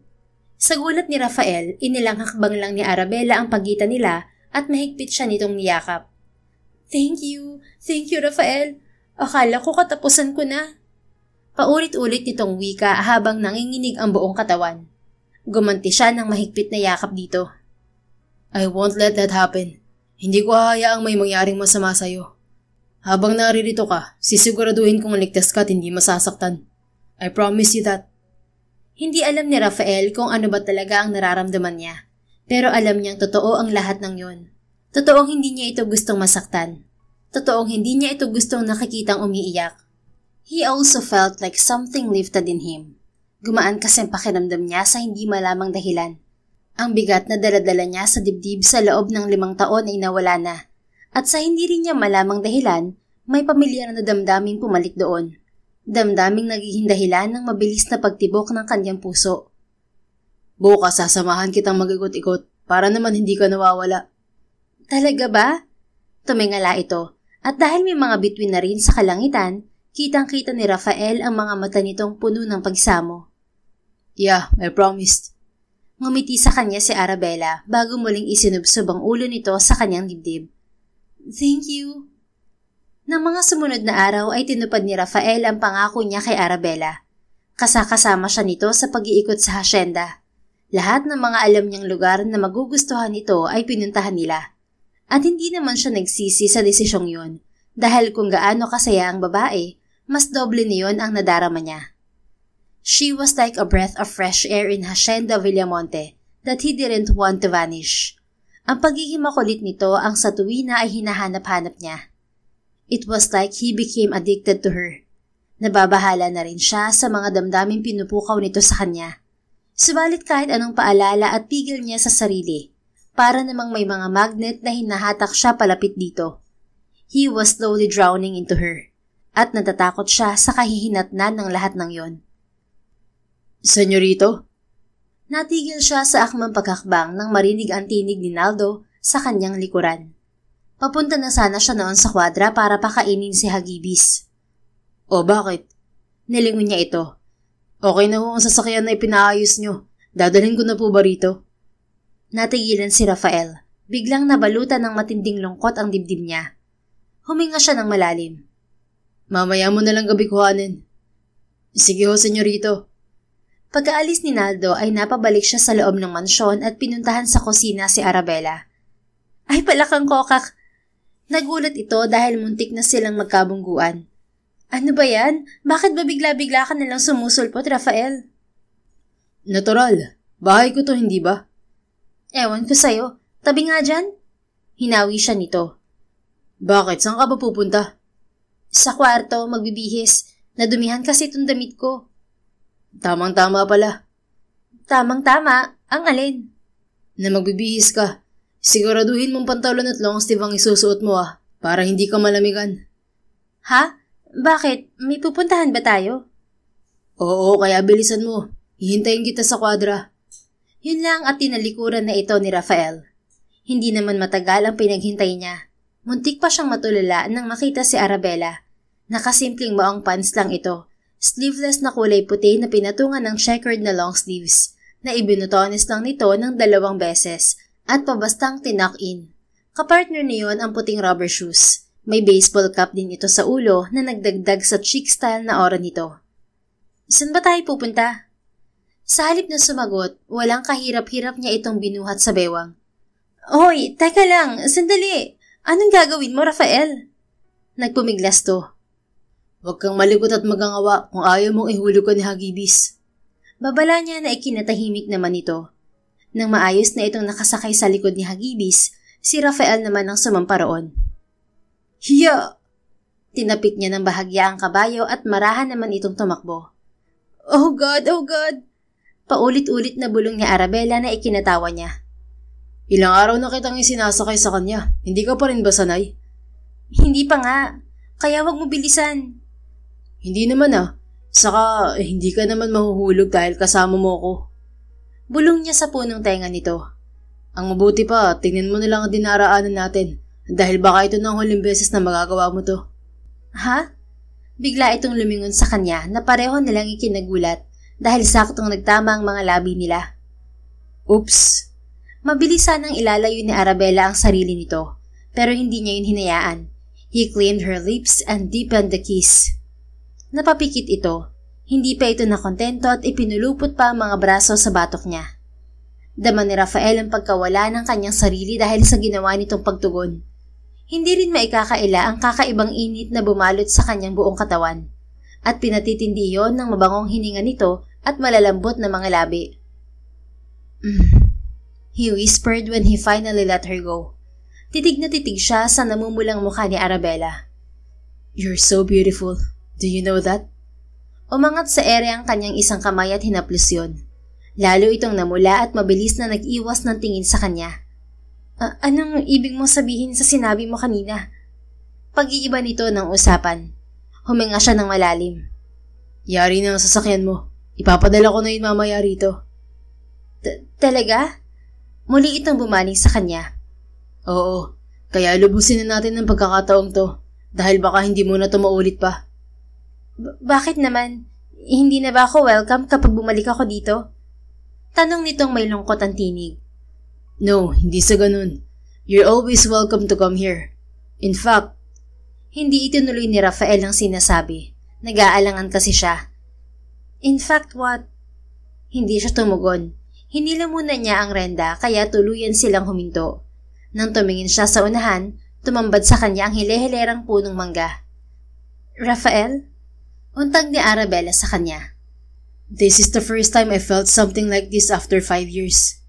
Sa gulat ni Rafael, inilang hakbang lang ni Arabella ang pagitan nila at mahigpit siya nitong niyakap. Thank you, Rafael. Akala ko katapusan ko na. Paulit-ulit nitong wika habang nanginginig ang buong katawan. Gumanti siya ng mahigpit na yakap dito. I won't let that happen. Hindi ko hahayaang may mangyaring masama sa'yo. Habang naririto ka, sisiguraduhin kong ligtas ka at hindi masasaktan. I promise you that. Hindi alam ni Rafael kung ano ba talaga ang nararamdaman niya. Pero alam niyang totoo ang lahat ng yun. Totoong hindi niya ito gustong masaktan. Totoong hindi niya ito gustong nakikitang umiiyak. He also felt like something lifted in him. Gumaan kasi ang pakiramdam niya sa hindi malamang dahilan. Ang bigat na daladala niya sa dibdib sa loob ng 5 taon ay nawala na. At sa hindi rin niya malamang dahilan, may pamilyar na damdaming pumalit doon. Damdaming nagiging dahilan ng mabilis na pagtibok ng kanyang puso. Bukas sasamahan kitang mag-ikot-ikot para naman hindi ka nawawala. Talaga ba? Tumingala ito. At dahil may mga bituin na rin sa kalangitan, kitang-kita ni Rafael ang mga mata nitong puno ng pagsamo. Yeah, I promised. Ngumiti sa kanya si Arabella bago muling isinubsob ang ulo nito sa kanyang dibdib. Thank you. Nang mga sumunod na araw ay tinupad ni Rafael ang pangako niya kay Arabella. Kasakasama siya nito sa pag-iikot sa hasyenda. Lahat ng mga alam niyang lugar na magugustuhan nito ay pinuntahan nila. At hindi naman siya nagsisi sa desisyong yun dahil kung gaano kasaya ang babae, mas doble niyon ang nadarama niya. She was like a breath of fresh air in Hacienda Villamonte that he didn't want to vanish. Ang pagiging makulit nito ang sa tuwina ay hinahanap-hanap niya. It was like he became addicted to her. Nababahala na rin siya sa mga damdaming pinupukaw nito sa kanya. Subalit kahit anong paalala at pigil niya sa sarili, para namang may mga magnet na hinahatak siya palapit dito. He was slowly drowning into her, at natatakot siya sa kahihinatnan ng lahat ng yon. Senyorito? Natigil siya sa akmang paghakbang nang marinig ang tinig ni Naldo sa kanyang likuran. Papunta na sana siya noon sa kwadra para pakainin si Hagibis. O bakit? Nilingon niya ito. Okay na ho ang sasakyan na ipinaayos nyo. Dadalhin ko na po ba rito? Natigilan si Rafael. Biglang nabalutan ng matinding lungkot ang dibdib niya. Huminga siya ng malalim. Mamaya mo na lang gabi kuhanin. Sige ho, senyorito. Pagkaalis ni Naldo ay napabalik siya sa loob ng mansyon at pinuntahan sa kusina si Arabella. Ay palakang kokak! Nagulat ito dahil muntik na silang magkabungguan. Ano ba yan? Bakit ba bigla-bigla ka nalang sumusulpot, Rafael? Natural. Bahay ko to, hindi ba? Ewan ko sa'yo. Tabi nga dyan. Hinawi siya nito. Bakit? Saan ka ba pupunta? Sa kwarto, magbibihis. Nadumihan kasi itong damit ko. Tamang-tama pala. Tamang-tama? Ang alin? Na magbibihis ka. Siguraduhin mong pantalon at long sleeve ang isusuot mo para hindi ka malamigan. Ha? Bakit? May pupuntahan ba tayo? Oo, kaya bilisan mo. Hihintayin kita sa kwadra. Yun lang at tinalikuran na ito ni Rafael. Hindi naman matagal ang pinaghintay niya. Muntik pa siyang matulala nang makita si Arabella. Nakasimpleng maong pants lang ito. Sleeveless na kulay puti na pinatungan ng checkered na long sleeves na ibinutones lang nito ng 2 beses at pabastang tinak-in. Kapartner niyon ang puting rubber shoes. May baseball cap din ito sa ulo na nagdagdag sa chic style na aura nito. Saan ba tayo pupunta? Sa halip na sumagot, walang kahirap-hirap niya itong binuhat sa bewang. Hoy, teka lang, sandali. Anong gagawin mo, Rafael? Nagpumiglas to. Huwag kang malikot at magangawa kung ayaw mong ihulog ka ni Hagibis. Babala niya na ikinatahimik naman ito. Nang maayos na itong nakasakay sa likod ni Hagibis, si Rafael naman ang sumamparoon. Hiya! Tinapik niya ng bahagya ang kabayo at marahan naman itong tumakbo. Oh God! Oh God! Paulit-ulit na bulong ni Arabella na ikinatawa niya. Ilang araw na kitang isinasakay sa kanya. Hindi ka pa rin ba sanay? Hindi pa nga. Kaya wag mo bilisan. Hindi naman Saka hindi ka naman mahuhulog dahil kasama mo ko. Bulong niya sa punong tenga nito. Ang mabuti pa, tingnan mo na lang ang dinaraanan natin. Dahil baka ito na ang huling beses na magagawa mo to. Ha? Bigla itong lumingon sa kanya na pareho nilang ikinagulat dahil saktong nagtama ang mga labi nila. Oops! Mabilis sanang ilalayo ni Arabella ang sarili nito, pero hindi niya yun hinayaan. He claimed her lips and deepened the kiss. Napapikit ito. Hindi pa ito nakontento at ipinulupot pa ang mga braso sa batok niya. Dama ni Rafael ang pagkawala ng kanyang sarili dahil sa ginawa nitong pagtugon. Hindi rin maikakaila ang kakaibang init na bumalot sa kanyang buong katawan. At pinatitindi iyon ng mabangong hininga nito at malalambot na mga labi. He whispered when he finally let her go. Titig na titig siya sa namumulang mukha ni Arabella. You're so beautiful. Do you know that? Umangat sa ere ang kanyang isang kamay at hinaplos yun. Lalo itong namula at mabilis na nag-iwas ng tingin sa kanya. Anong ibig mo sabihin sa sinabi mo kanina? Pag-iiba nito ng usapan. Huminga siya ng malalim. Yari na ang sasakyan mo. Ipapadala ko na yun mamaya rito. Talaga? Muli itong bumaling sa kanya. Oo, kaya lubusin na natin ang pagkakataong to dahil baka hindi mo na to maulit pa. Bakit naman? Hindi na ba ako welcome kapag bumalik ako dito? Tanong nitong may lungkot ang tinig. No, hindi sa ganun. You're always welcome to come here. In fact, hindi itinuloy ni Rafael ang sinasabi. Nag-aalangan kasi siya. In fact, what? Hindi siya tumugon. Hinila muna niya ang renda kaya tuluyan silang huminto. Nang tumingin siya sa unahan, tumambad sa kanya ang hile-hilerang punong mangga. Rafael? Untag ni Arabella sa kanya. This is the first time I felt something like this after 5 years.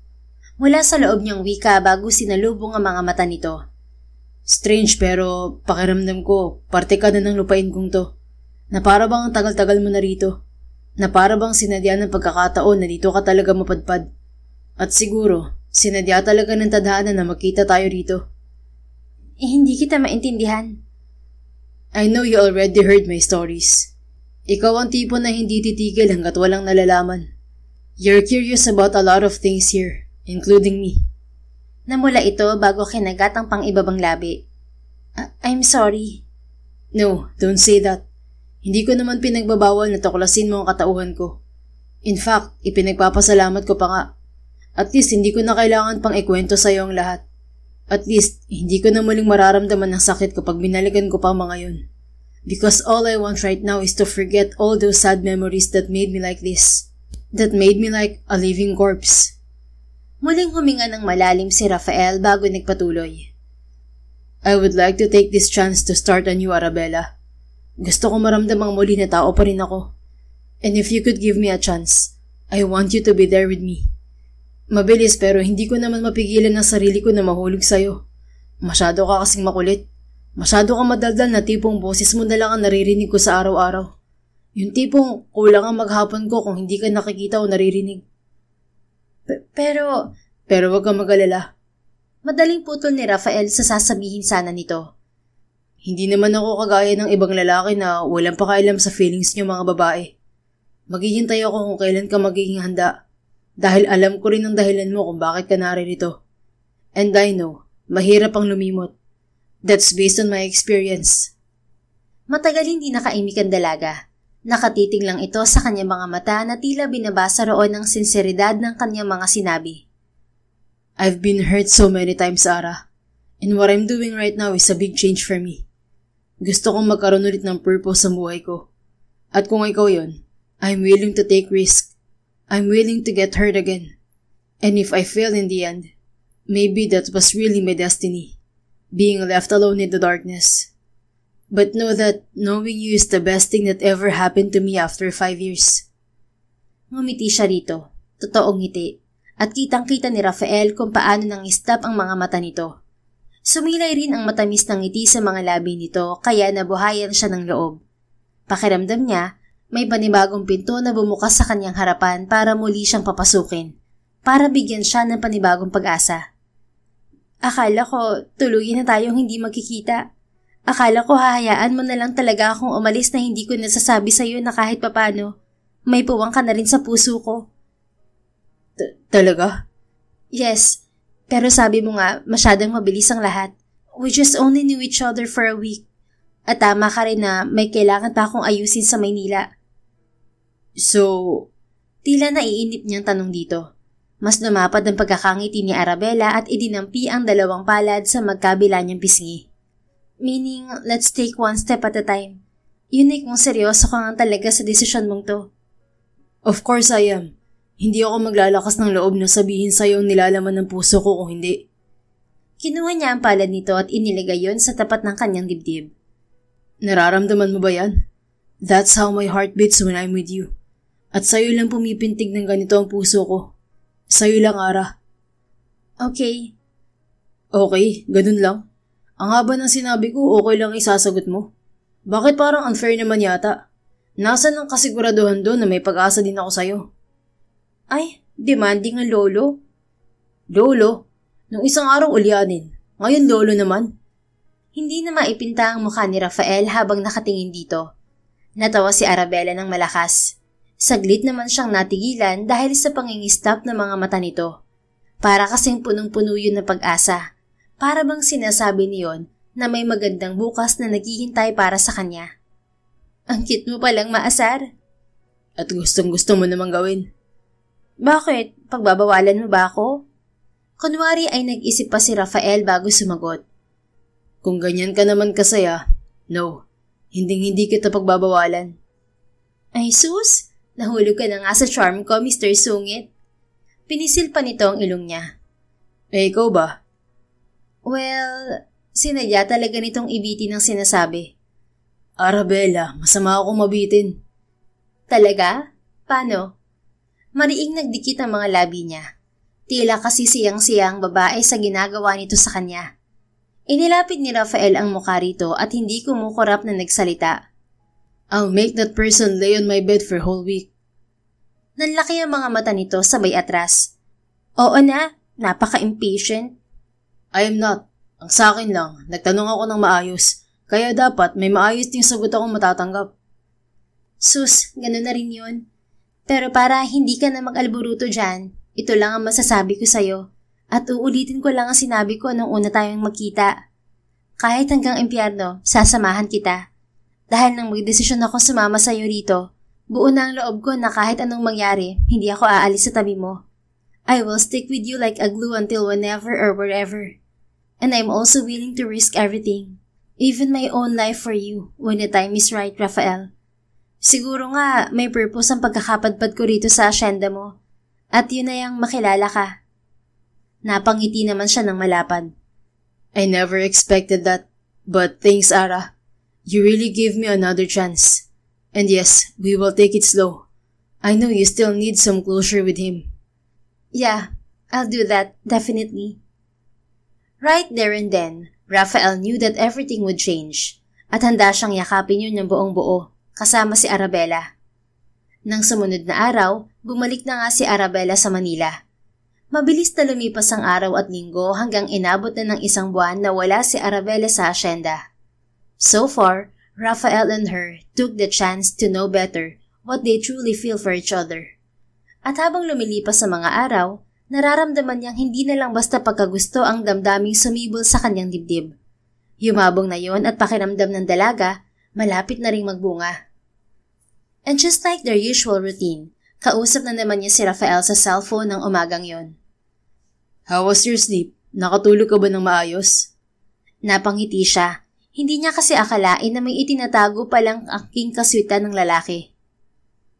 Mula sa loob niyang wika bago sinalubong ang mga mata nito. Strange pero pakiramdam ko, parte ka na ng lupain kong to. Na para bang ang tagal-tagal mo na rito. Na para bang sinadya ng pagkakataon na dito ka talaga mapadpad. At siguro, sinadya talaga ng tadhana na magkita tayo rito. Hindi kita maintindihan. I know you already heard my stories. Ikaw ang tipo na hindi titigil hanggat walang nalalaman. You're curious about a lot of things here, including me. Namula ito bago kinagat ang pang-ibabang labi. I'm sorry. No, don't say that. Hindi ko naman pinagbabawal na tuklasin mo ang katauhan ko. In fact, ipinagpapasalamat ko pa nga. At least hindi ko na kailangan pang ikwento sa iyo ang lahat. At least, hindi ko na muling mararamdaman ng sakit kapag binalikan ko pa ang mga yun. Because all I want right now is to forget all those sad memories that made me like this. That made me like a living corpse. Muling huminga ng malalim si Rafael bago nagpatuloy. I would like to take this chance to start anew, Arabella. Gusto ko maramdamang muli na tao pa rin ako. And if you could give me a chance, I want you to be there with me. Mabilis pero hindi ko naman mapigilan ang sarili ko na mahulog sa'yo. Masyado ka kasing makulit. Masyado ka madaldal na tipong boses mo na lang ang naririnig ko sa araw-araw. Yung tipong kulang ang maghapon ko kung hindi ka nakikita o naririnig. Pero wag kang mag-alala. Madaling putol ni Rafael sa sasabihin sana nito. Hindi naman ako kagaya ng ibang lalaki na walang pakialam sa feelings niyo mga babae. Maghihintay ako kung kailan ka magiging handa. Dahil alam ko rin ang dahilan mo kung bakit ka naririto. And I know, mahirap ang lumimot. That's based on my experience. Matagal hindi nakaimik ang dalaga. Nakatiting lang ito sa kanyang mga mata na tila binabasa roon ang sinseridad ng kanyang mga sinabi. I've been hurt so many times, Ara. And what I'm doing right now is a big change for me. Gusto kong magkaroon ulit ng purpose sa buhay ko. At kung ikaw yon, I'm willing to take risk. I'm willing to get hurt again. And if I fail in the end, maybe that was really my destiny. Being left alone in the darkness. But know that knowing you is the best thing that ever happened to me after 5 years. Ngumiti siya rito. Totoong ngiti. At kitang-kita ni Rafael kung paano nang istap ang mga mata nito. Sumilay rin ang matamis ng ngiti sa mga labi nito kaya nabuhayan siya ng loob. Pakiramdam niya, may panibagong pinto na bumukas sa kanyang harapan para muli siyang papasukin. Para bigyan siya ng panibagong pag-asa. Akala ko tuluyan na tayong hindi magkikita. Akala ko hahayaan mo na lang talaga akong umalis na hindi ko nasasabi sa iyo na kahit papano, may puwang ka na rin sa puso ko. Talaga? Yes, pero sabi mo nga masyadong mabilis ang lahat. We just only knew each other for a week. At tama ka rin na may kailangan pa akong ayusin sa Maynila. So, tila naiinip niyang tanong dito. Mas lumapad ang pagkakangiti ni Arabella at idinampi ang dalawang palad sa magkabila niyang pisngi. Meaning, let's take one step at a time. Yun ay kung seryoso ka nga talaga sa desisyon mong to. Of course I am. Hindi ako maglalakas ng loob na sabihin sa'yo ang nilalaman ng puso ko kung hindi. Kinuha niya ang palad nito at inilagay yon sa tapat ng kanyang dibdib. Nararamdaman mo ba yan? That's how my heart beats when I'm with you. At sa'yo lang pumipintig ng ganito ang puso ko. Sa'yo lang, Ara. Okay. Okay, ganun lang. Ang haba ng sinabi ko, okay lang isasagot mo. Bakit parang unfair naman yata? Nasaan ang kasiguraduhan doon na may pag-asa din ako sa'yo? Ay, demanding ang lolo. Lolo? Nung isang araw ulyanin. Ngayon lolo naman. Hindi na maipinta ang mukha ni Rafael habang nakatingin dito. Natawa si Arabella ng malakas. Saglit naman siyang natigilan dahil sa pangingistap ng mga mata nito. Para kasing punong-puno yun ng pag-asa. Para bang sinasabi niyon na may magandang bukas na naghihintay para sa kanya. Ang cute mo palang maasar. At gustong-gusto mo namang gawin. Bakit? Pagbabawalan mo ba ako? Kunwari ay nag-isip pa si Rafael bago sumagot. Kung ganyan ka naman kasaya, no. Hinding-hindi kita pagbabawalan. Ay sus, nahulog ka na nga sa charm ko, Mr. Sungit. Pinisil pa nito ang ilong niya. Eh, ikaw ba? Well, sinadya talaga nitong ibitin ang sinasabi. Arabella, masama akong mabitin. Talaga? Paano? Mariing nagdikit ang mga labi niya. Tila kasi siyang-siyang babae sa ginagawa nito sa kanya. Inilapit ni Rafael ang mukha rito at hindi kumukurap na nagsalita. I'll make that person lay on my bed for a whole week. Nanlaki ang mga mata nito sabay atras. Oo na, napaka-impatient. I am not. Ang sa akin lang, nagtanong ako ng maayos. Kaya dapat may maayos ding sagot akong matatanggap. Sus, ganun na rin yun. Pero para hindi ka na mag-alburuto dyan, ito lang ang masasabi ko sa'yo. At uulitin ko lang ang sinabi ko nung una tayong magkita. Kahit hanggang impyerno, sasamahan kita. Dahil nang magdesisyon ako sumama sa'yo rito, buo na ang loob ko na kahit anong mangyari, hindi ako aalis sa tabi mo. I will stick with you like a glue until whenever or wherever. And I'm also willing to risk everything, even my own life for you, when the time is right, Rafael. Siguro nga may purpose ang pagkakapadpad ko rito sa asyenda mo, at yun na yung makilala ka. Napangiti naman siya ng malapad. I never expected that, but thanks, Ara. You really gave me another chance. And yes, we will take it slow. I know you still need some closure with him. Yeah, I'll do that, definitely. Right there and then, Rafael knew that everything would change, at handa siyang yakapin yun ng buong buo, kasama si Arabella. Nang sumunod na araw, bumalik na nga si Arabella sa Manila. Mabilis na lumipas ang araw at linggo hanggang inabot na ng 1 buwan na wala si Arabella sa asyenda. So far, Rafael and her took the chance to know better what they truly feel for each other. At habang lumilipas sa mga araw, nararamdaman niyang hindi na lang basta pagkagusto ang damdaming sumibol sa kanyang dibdib. Yumabong na yon at pakiramdam ng dalaga, malapit na ring magbunga. And just like their usual routine, kausap na naman niya si Rafael sa cellphone ng umagang yon. How was your sleep? Nakatulog ka ba ng maayos? Napangiti siya. Hindi niya kasi akalain na may itinatago palang aking kaswitan ng lalaki.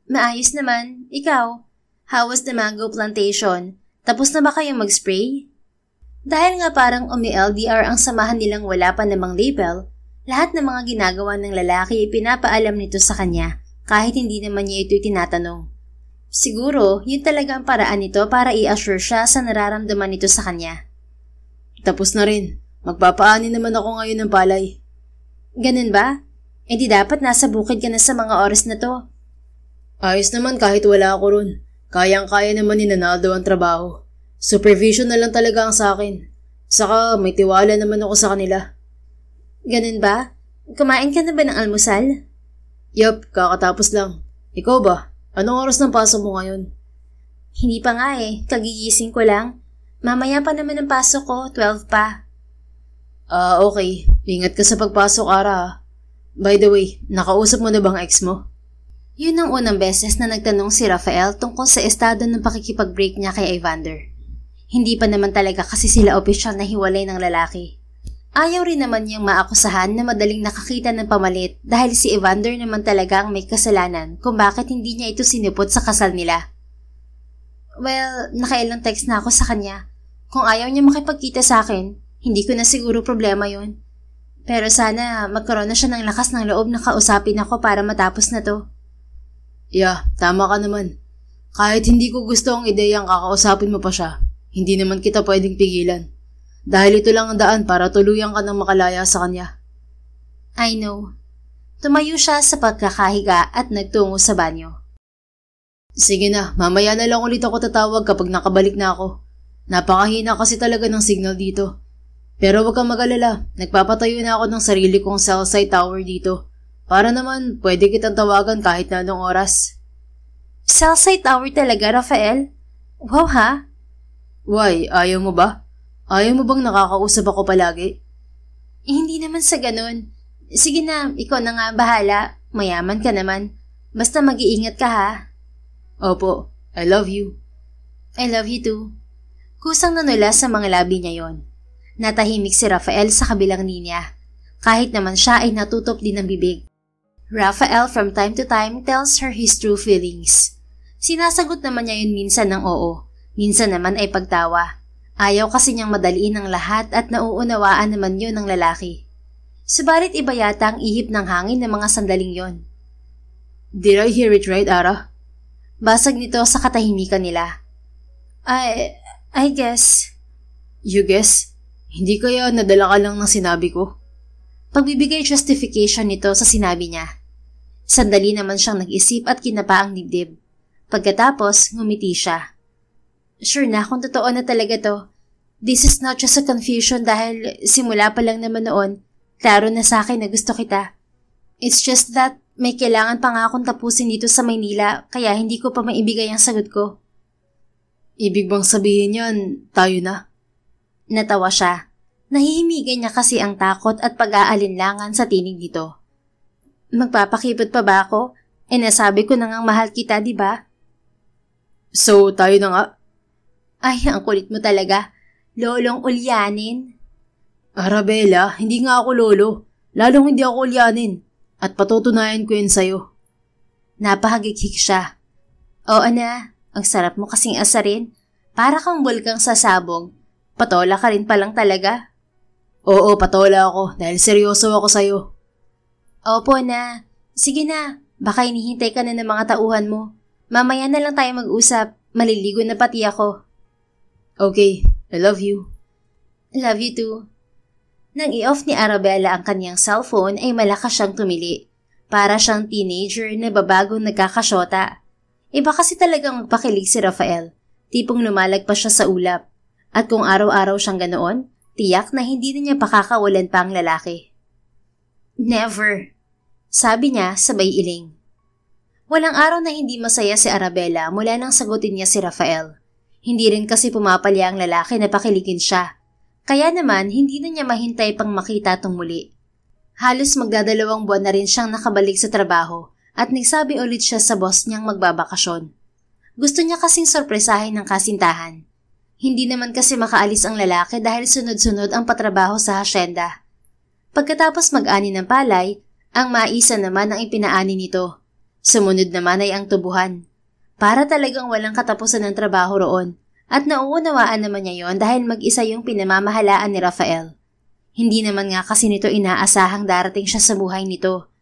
Maayos naman. Ikaw? How was the mango plantation? Tapos na ba kayong mag-spray? Dahil nga parang umi-LDR ang samahan nilang wala pa namang label, lahat ng mga ginagawa ng lalaki ay pinapaalam nito sa kanya kahit hindi naman niya ito tinatanong. Siguro, yun talaga ang paraan nito para i-assure siya sa nararamdaman nito sa kanya. Tapos na rin. Magpapaani naman ako ngayon ng palay. Ganun ba? Eh di dapat nasa bukid ka na sa mga oras na to. Ayos naman kahit wala ako ron. Kayang-kaya naman ni Nanaldo ang trabaho. Supervision na lang talaga ang sa akin. Saka may tiwala naman ako sa kanila. Ganun ba? Kumain ka na ba ng almusal? Yup, kakatapos lang. Ikaw ba? Anong oras ng pasok mo ngayon? Hindi pa nga eh. Kagigising ko lang. Mamaya pa naman ang pasok ko, 12 pa. Okay. Ingat ka sa pagpasok, Ara. By the way, nakausap mo na bang ex mo? Yun ang unang beses na nagtanong si Rafael tungkol sa estado ng pakikipag-break niya kay Evander. Hindi pa naman talaga kasi sila opisyal na hiwalay ng lalaki. Ayaw rin naman niyang maakusahan na madaling nakakita ng pamalit dahil si Evander naman talaga ang may kasalanan kung bakit hindi niya ito sinipot sa kasal nila. Well, nakailang text na ako sa kanya. Kung ayaw niya makipagkita sa akin, hindi ko na siguro problema yon. Pero sana magkaroon na siya ng lakas ng loob na kausapin ako para matapos na to. Yeah, tama ka naman. Kahit hindi ko gusto ang ideyang kakausapin mo pa siya, hindi naman kita pwedeng pigilan. Dahil ito lang ang daan para tuluyan ka ng makalaya sa kanya. I know. Tumayo siya sa pagkakahiga at nagtungo sa banyo. Sige na, mamaya na lang ulit ako tatawag kapag nakabalik na ako. Napakahina kasi talaga ng signal dito. Pero huwag kang mag-alala, nagpapatayo na ako ng sarili kong cell site tower dito. Para naman, pwede kitang tawagan kahit na anong oras. Cell site tower talaga, Rafael? Wow ha? Why, ayaw mo ba? Ayaw mo bang nakakausap ako palagi? Hindi naman sa ganun. Sige na, ikaw na nga bahala. Mayaman ka naman. Basta mag-iingat ka ha. Opo, I love you. I love you too. Kusang nanula sa mga labi niya yon. Natahimik si Rafael sa kabilang linya. Kahit naman siya ay natutup din ng bibig. Rafael from time to time tells her his true feelings. Sinasagot naman niya yun minsan ng oo, minsan naman ay pagtawa. Ayaw kasi niyang madaliin ang lahat at nauunawaan naman yun ng lalaki. Subalit iba yata ang ihip ng hangin ng mga sandaling yon. Did I hear it right, Ara? Basag nito sa katahimikan nila. I guess. You guess? Hindi kaya nadala ka lang ng sinabi ko? Pagbibigay justification nito sa sinabi niya. Sandali naman siyang nag-isip at kinapa ang dibdib. Pagkatapos, ngumiti siya. Sure na kung totoo na talaga to. This is not just a confusion dahil simula pa lang naman noon, klaro na sa akin na gusto kita. It's just that may kailangan pa nga akong tapusin dito sa Maynila kaya hindi ko pa maibigay ang sagot ko. Ibig bang sabihin yan, tayo na? Natawa siya. Nahihimigan niya kasi ang takot at pag-aalinlangan sa tinig nito. Magpapakipot pa ba ako? Nasabi ko na ngang mahal kita, di ba? So, tayo na nga? Ay, ang kulit mo talaga. Lolong ulyanin. Arabella, hindi nga ako lolo. Lalong hindi ako ulyanin. At patutunayan ko yun sa'yo. Napahagikik siya. Oo na, ang sarap mo kasing asarin. Para kang bulkang sasabong. Patola ka rin palang talaga. Oo, patola ako dahil seryoso ako sa'yo. Opo na. Sige na, baka hinihintay ka na ng mga tauhan mo. Mamaya na lang tayo mag-usap. Maliligo na pati ako. Okay, I love you. Love you too. Nang i-off ni Arabella ang kanyang cellphone ay malakas siyang tumili. Para siyang teenager na babagong nagkakasyota. Iba kasi talagang magpakilig si Rafael. Tipong lumalagpas siya sa ulap. At kung araw-araw siyang ganoon, tiyak na hindi na niya pakakawalan pa ang lalaki. Never. Sabi niya sabay iling. Walang araw na hindi masaya si Arabella mula nang sagutin niya si Rafael. Hindi rin kasi pumapalya ang lalaki na pakiligin siya. Kaya naman hindi na niya mahintay pang makita itong muli. Halos magdadalawang buwan na rin siyang nakabalik sa trabaho at nagsabi ulit siya sa boss niyang magbabakasyon. Gusto niya kasing sorpresahin ng kasintahan. Hindi naman kasi makaalis ang lalaki dahil sunod-sunod ang patrabaho sa hasyenda. Pagkatapos mag-ani ng palay, ang maisa naman ang ipinaani nito. Sumunod naman ay ang tubuhan. Para talagang walang katapusan ng trabaho roon at nauunawaan naman niya yon dahil mag-isa yung pinamamahalaan ni Rafael. Hindi naman nga kasi nito inaasahang darating siya sa buhay nito.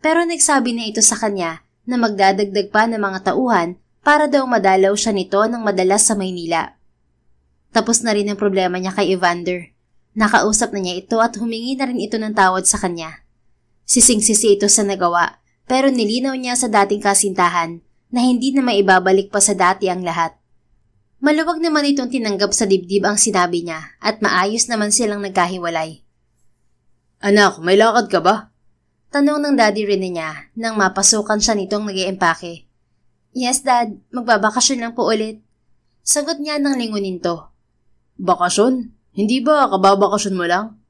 Pero nagsabi na ito sa kanya na magdadagdag pa ng mga tauhan para daw madalaw siya nito ng madalas sa Maynila. Tapos na rin ang problema niya kay Evander. Nakausap na niya ito at humingi na rin ito ng tawad sa kanya. Sising-sisi ito sa nagawa pero nilinaw niya sa dating kasintahan na hindi na maibabalik pa sa dati ang lahat. Maluwag naman itong tinanggap sa dibdib ang sinabi niya at maayos naman silang nagkahiwalay. Anak, may lakad ka ba? Tanong ng daddy rin niya nang mapasukan siya nitong nag-iimpake. Yes dad, magbabakasyon lang po ulit. Sagot niya nang lingunin to. Bakasyon? Hindi ba kababakasyon mo lang?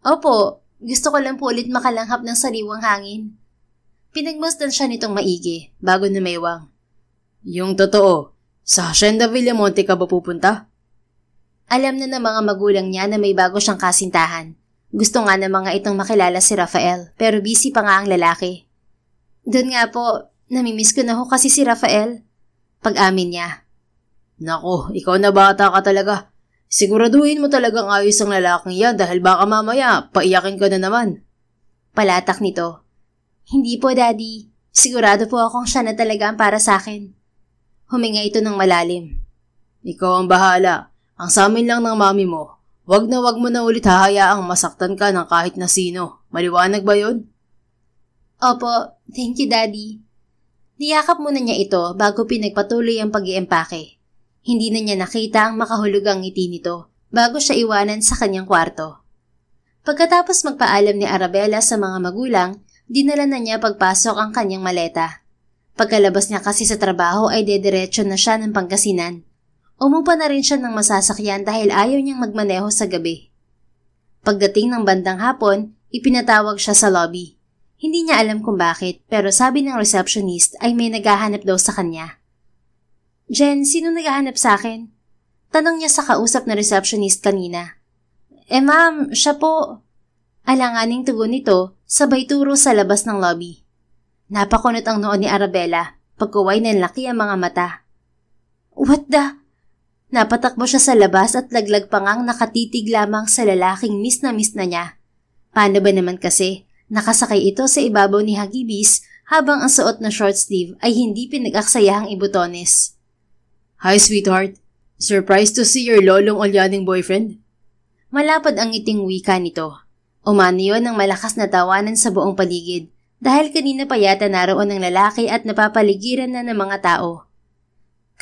Opo, gusto ko lang po ulit makalanghap ng sariwang hangin. Pinagmasdan siya nitong maigi bago numaywang. Yung totoo, sa Hacienda Villamonte ka ba pupunta? Alam na ng mga magulang niya na may bago siyang kasintahan. Gusto nga ng mga itong makilala si Rafael pero busy pa nga ang lalaki. Doon nga po, namimiss ko na ho kasi si Rafael. Pag-amin niya. Nako, ikaw na bata ka talaga. Siguraduhin mo talagang ayos ang lalaking yan dahil baka mamaya paiyakin ka na naman. Palatak nito. Hindi po, Daddy. Sigurado po akong siya na talaga ang para sa akin. Huminga ito ng malalim. Ikaw ang bahala. Ang sa amin lang ng mami mo. Wag mo na ulit hahayaang masaktan ka ng kahit na sino. Maliwanag ba yun? Opo, thank you, Daddy. Niyakap muna niya ito bago pinagpatuloy ang pag-iempake. Hindi na niya nakita ang makahulugang ngiti nito bago siya iwanan sa kanyang kwarto. Pagkatapos magpaalam ni Arabella sa mga magulang, dinala na niya pagpasok ang kanyang maleta. Pagkalabas niya kasi sa trabaho ay dediretso na siya ng Pangasinan. Umupa na rin siya ng masasakyan dahil ayaw niyang magmaneho sa gabi. Pagdating ng bandang hapon, ipinatawag siya sa lobby. Hindi niya alam kung bakit pero sabi ng receptionist ay may naghahanap daw sa kanya. Jen, sino naghahanap sa akin? Tanong niya sa kausap na receptionist kanina. Ma'am, siya po. Alanganing tugon nito, sabay turo sa labas ng lobby. Napakunot ang noon ni Arabella, pagkuway nanlaki ang mga mata. What the? Napatakbo siya sa labas at laglag pa ngang nakatitig lamang sa lalaking miss na niya. Paano ba naman kasi, nakasakay ito sa ibabaw ni Hagibis habang ang suot na short sleeve ay hindi pinag-aksayahang ibutones. Hi sweetheart, surprised to see your lolong ulyaning boyfriend? Malapad ang ngiting wika nito. Umano yun ng malakas na tawanan sa buong paligid dahil kanina pa yata naroon ng lalaki at napapaligiran na ng mga tao.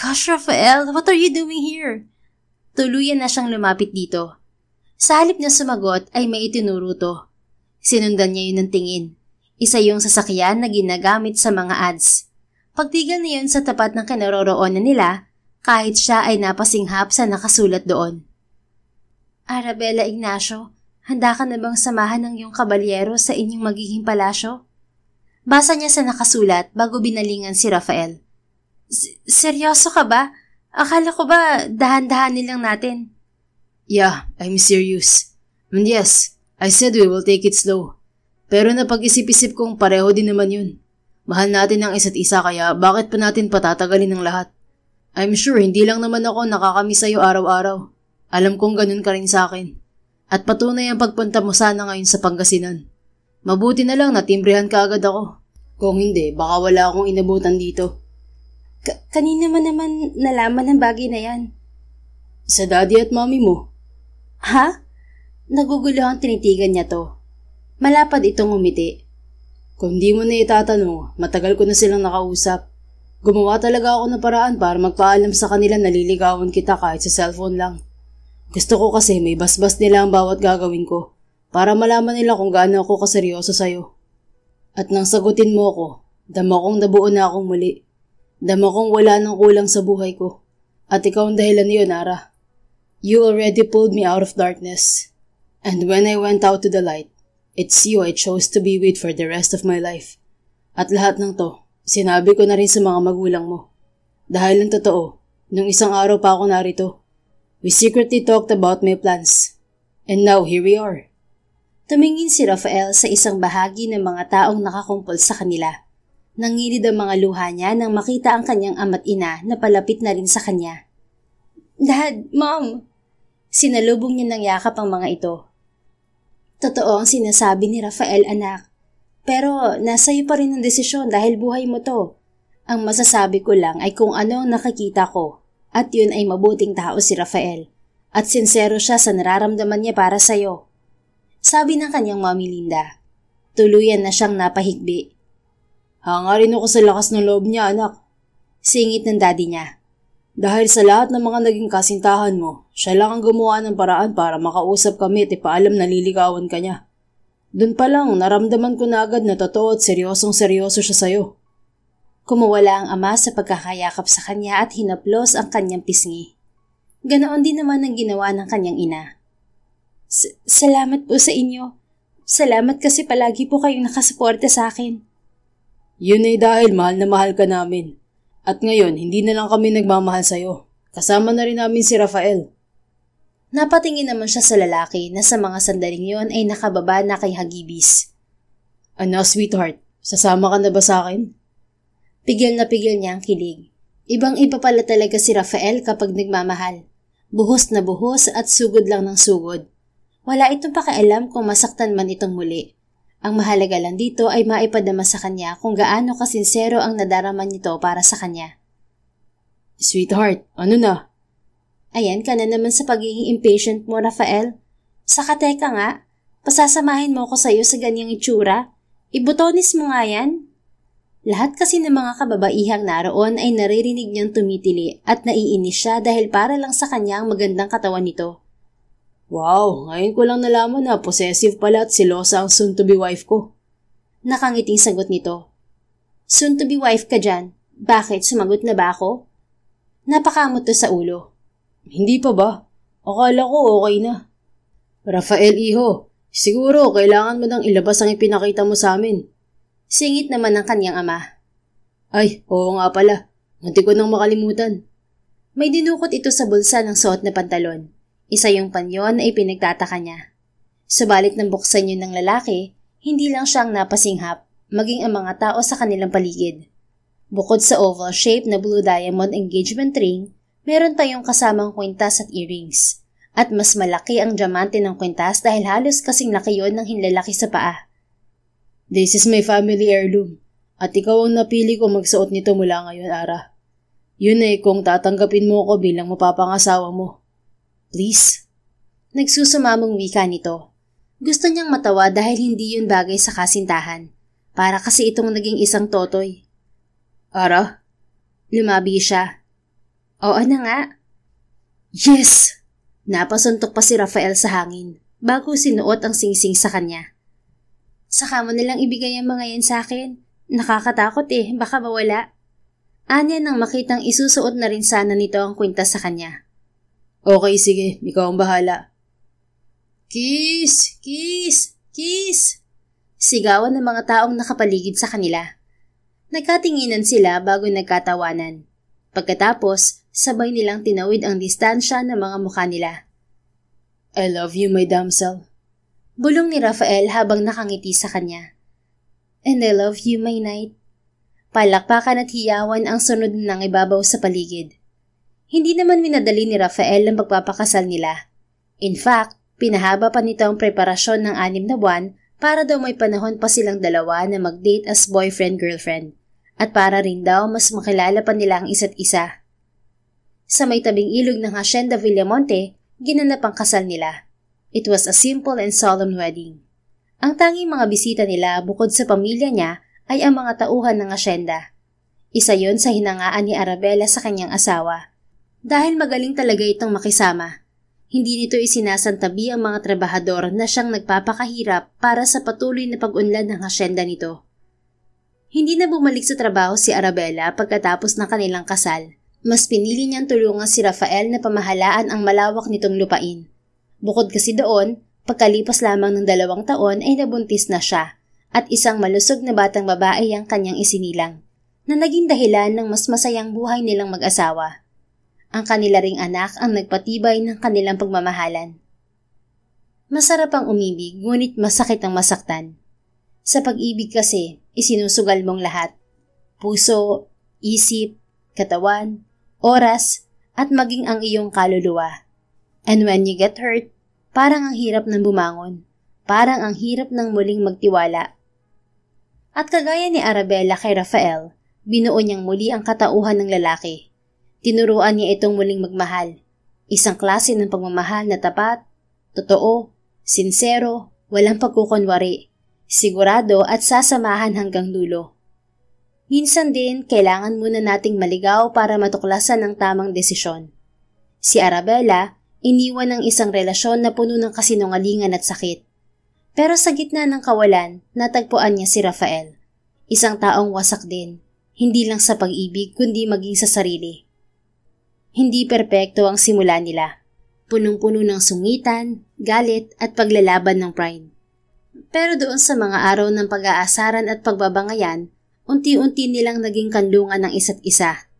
Gosh, Rafael, what are you doing here? Tuluyan na siyang lumapit dito. Sa halip na sumagot ay may itinuro to. Sinundan niya yun ng tingin. Isa yung sasakyan na ginagamit sa mga ads. Pagtigil na yun sa tapat ng kinaroroonan nila, kahit siya ay napasinghap sa nakasulat doon. Arabella Ignacio, handa ka na bang samahan ng iyong kabalyero sa inyong magiging palasyo? Basa niya sa nakasulat bago binalingan si Rafael. Seryoso ka ba? Akala ko ba dahan-dahanin lang natin? Yeah, I'm serious. And yes, I said we will take it slow. Pero napag-isip-isip kong pareho din naman yun. Mahal natin ang isa't isa kaya bakit pa natin patatagalin ng lahat? I'm sure hindi lang naman ako nakakamiss sa'yo araw-araw. Alam kong ganun ka rin sa akin. At patunay ang pagpunta mo sana ngayon sa Pangasinan. Mabuti na lang na timbrehan ka agad ako. Kung hindi, baka wala akong inabutan dito. Kanina mo naman nalaman ang bagay na yan. Sa daddy at mommy mo. Ha? Naguguluhang tinitigan niya to. Malapad itong umiti. Kung di mo na itatanong, matagal ko na silang nakausap. Gumawa talaga ako ng paraan para magpaalam sa kanila na liligawan kita kahit sa cellphone lang. Gusto ko kasi may basbas nila ang bawat gagawin ko para malaman nila kung gaano ako kaseryoso sa'yo. At nang sagutin mo ako, dama kong nabuo na akong muli. Dama kong wala nang kulang sa buhay ko. At ikaw ang dahilan niyo, Nara. You already pulled me out of darkness. And when I went out to the light, it's you I chose to be with for the rest of my life. At lahat ng to, sinabi ko na rin sa mga magulang mo. Dahil ang totoo, nung isang araw pa ako narito, we secretly talked about my plans. And now here we are. Tumingin si Rafael sa isang bahagi ng mga taong nakakumpol sa kanila. Nangilid ang mga luha niya nang makita ang kanyang ama't ina na palapit na rin sa kanya. Dad, Mom! Sinalubong niya ng yakap ang mga ito. Totoo ang sinasabi ni Rafael, anak. Pero nasa iyo pa rin ang desisyon dahil buhay mo to. Ang masasabi ko lang ay kung ano ang nakikita ko. At yun ay mabuting tao si Rafael. At sincero siya sa nararamdaman niya para sa'yo. Sabi ng kanyang Mommy Linda. Tuluyan na siyang napahigbi. Hangarin ako sa lakas ng loob niya, anak. Singit ng daddy niya. Dahil sa lahat ng mga naging kasintahan mo, siya lang ang gumawa ng paraan para makausap kami at ipaalam na liligawan ka niya. Doon pa lang, naramdaman ko na agad na totoo at seryosong-seryoso siya sa'yo. Kumawala ang ama sa pagkakayakap sa kanya at hinaplos ang kanyang pisngi. Ganoon din naman ang ginawa ng kanyang ina. Salamat po sa inyo. Salamat kasi palagi po kayong nakasuporta sa akin. Yun ay dahil mahal na mahal ka namin. At ngayon, hindi na lang kami nagmamahal sa'yo. Kasama na rin namin si Rafael. Napatingin naman siya sa lalaki na sa mga sandaling yon ay nakababa na kay Hagibis. Ano, sweetheart? Sasama ka na ba sa akin? Pigil na pigil niya ang kilig. Ibang-iba pala talaga si Rafael kapag nagmamahal. Buhos na buhos at sugod lang ng sugod. Wala itong pakialam kung masaktan man itong muli. Ang mahalaga lang dito ay maipadama sa kanya kung gaano kasinsero ang nadarama nito para sa kanya. Sweetheart, ano na? Ayan ka na naman sa pagiging impatient mo, Rafael. Saka teka nga, pasasamahin mo ko sa'yo sa ganyang itsura. Ibutonis mo nga yan. Lahat kasi ng mga kababaihang naroon ay naririnig niyang tumitili at naiinis siya dahil para lang sa kanya ang magandang katawan nito. Wow, ngayon ko lang nalaman na possessive pala at silosa ang soon-to-be wife ko. Nakangiting sagot nito. Soon-to-be wife ka dyan. Bakit? Sumagot na ba ako? Napakamot to sa ulo. Hindi pa ba? Akala ko okay na. Rafael, iho, siguro kailangan mo nang ilabas ang ipinakita mo sa amin. Singit naman ng kanyang ama. Ay, oo nga pala. Munti ko nang makalimutan. May dinukot ito sa bulsa ng suot na pantalon. Isa yung panyon ay pinagtataka niya. Subalit nang buksan yun ng lalaki, hindi lang siyang napasinghap, maging ang mga tao sa kanilang paligid. Bukod sa oval shape na blue diamond engagement ring, meron pa yung kasamang kwintas at earrings. At mas malaki ang diamante ng kwintas dahil halos kasing laki yun ng hinlalaki sa paa. This is my family heirloom. At ikaw ang napili ko magsuot nito mula ngayon, Ara. Yun eh kung tatanggapin mo ako bilang mapapangasawa mo. Please? Nagsusumamong wika nito. Gusto niyang matawa dahil hindi yun bagay sa kasintahan. Para kasi itong naging isang totoy. Ara? Lumabi siya. Oo na nga. Yes! Napasuntok pa si Rafael sa hangin bago sinuot ang singsing sa kanya. Saka mo nalang ibigay ang mga yan sa akin. Nakakatakot baka mawala. Anya nang makitang isusuot na rin sana nito ang kwintas sa kanya. Okay, sige. Ikaw ang bahala. Kiss! Kiss! Kiss! Sigawan ng mga taong nakapaligid sa kanila. Nagkatinginan sila bago nagkatawanan. Pagkatapos, sabay nilang tinawid ang distansya ng mga mukha nila. I love you, my damsel. Bulong ni Rafael habang nakangiti sa kanya. And I love you, my knight. Palakpakan at hiyawan ang sunod ng ibabaw sa paligid. Hindi naman minadali ni Rafael ang pagpapakasal nila. In fact, pinahaba pa nito ang preparasyon ng 6 na buwan para daw may panahon pa silang dalawa na mag-date as boyfriend-girlfriend at para rin daw mas makilala pa nila ang isa't isa. Sa may tabing ilog ng Hacienda Villamonte, ginanap ang kasal nila. It was a simple and solemn wedding. Ang tanging mga bisita nila bukod sa pamilya niya ay ang mga tauhan ng hacienda. Isa yon sa hinangaan ni Arabella sa kanyang asawa. Dahil magaling talaga itong makisama. Hindi nito isinasantabi ang mga trabahador na siyang nagpapakahirap para sa patuloy na pag-unlad ng hacienda nito. Hindi na bumalik sa trabaho si Arabella pagkatapos ng kanilang kasal. Mas pinili niyang tulungan si Rafael na pamahalaan ang malawak nitong lupain. Bukod kasi doon, pagkalipas lamang ng 2 taon ay nabuntis na siya at isang malusog na batang babae ang kanyang isinilang na naging dahilan ng mas masayang buhay nilang mag-asawa. Ang kanila ring anak ang nagpatibay ng kanilang pagmamahalan. Masarap ang umibig, ngunit masakit ang masaktan. Sa pag-ibig kasi, isinusugal mong lahat. Puso, isip, katawan, oras, at maging ang iyong kaluluwa. And when you get hurt, parang ang hirap ng bumangon. Parang ang hirap ng muling magtiwala. At kagaya ni Arabella kay Rafael, binuo niyang muli ang katauhan ng lalaki. Tinuruan niya itong muling magmahal. Isang klase ng pagmamahal na tapat, totoo, sinsero, walang pagkukunwari, sigurado at sasamahan hanggang dulo. Minsan din, kailangan muna nating maligaw para matuklasan ang tamang desisyon. Si Arabella, iniwan ng isang relasyon na puno ng kasinungalingan at sakit. Pero sa gitna ng kawalan, natagpuan niya si Rafael. Isang taong wasak din, hindi lang sa pag-ibig kundi maging sa sarili. Hindi perpekto ang simula nila. Punong-puno ng sungitan, galit at paglalaban ng pride. Pero doon sa mga araw ng pag-aasaran at pagbabangayan, unti-unti nilang naging kanlungan ng isa't isa.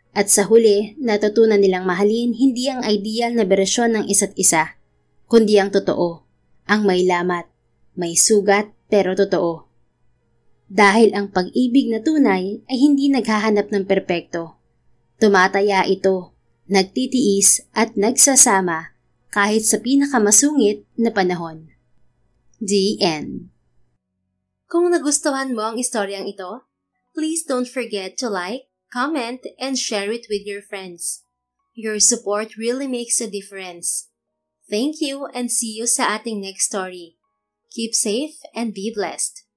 At sa huli, natutunan nilang mahalin hindi ang ideal na bersyon ng isa't isa, kundi ang totoo, ang may lamat, may sugat pero totoo. Dahil ang pag-ibig na tunay ay hindi naghahanap ng perpekto. Tumataya ito, nagtitiis at nagsasama kahit sa pinakamasungit na panahon. The end. Kung nagustuhan mo ang istoryang ito, please don't forget to like, comment, and share it with your friends. Your support really makes a difference. Thank you and see you sa ating next story. Keep safe and be blessed.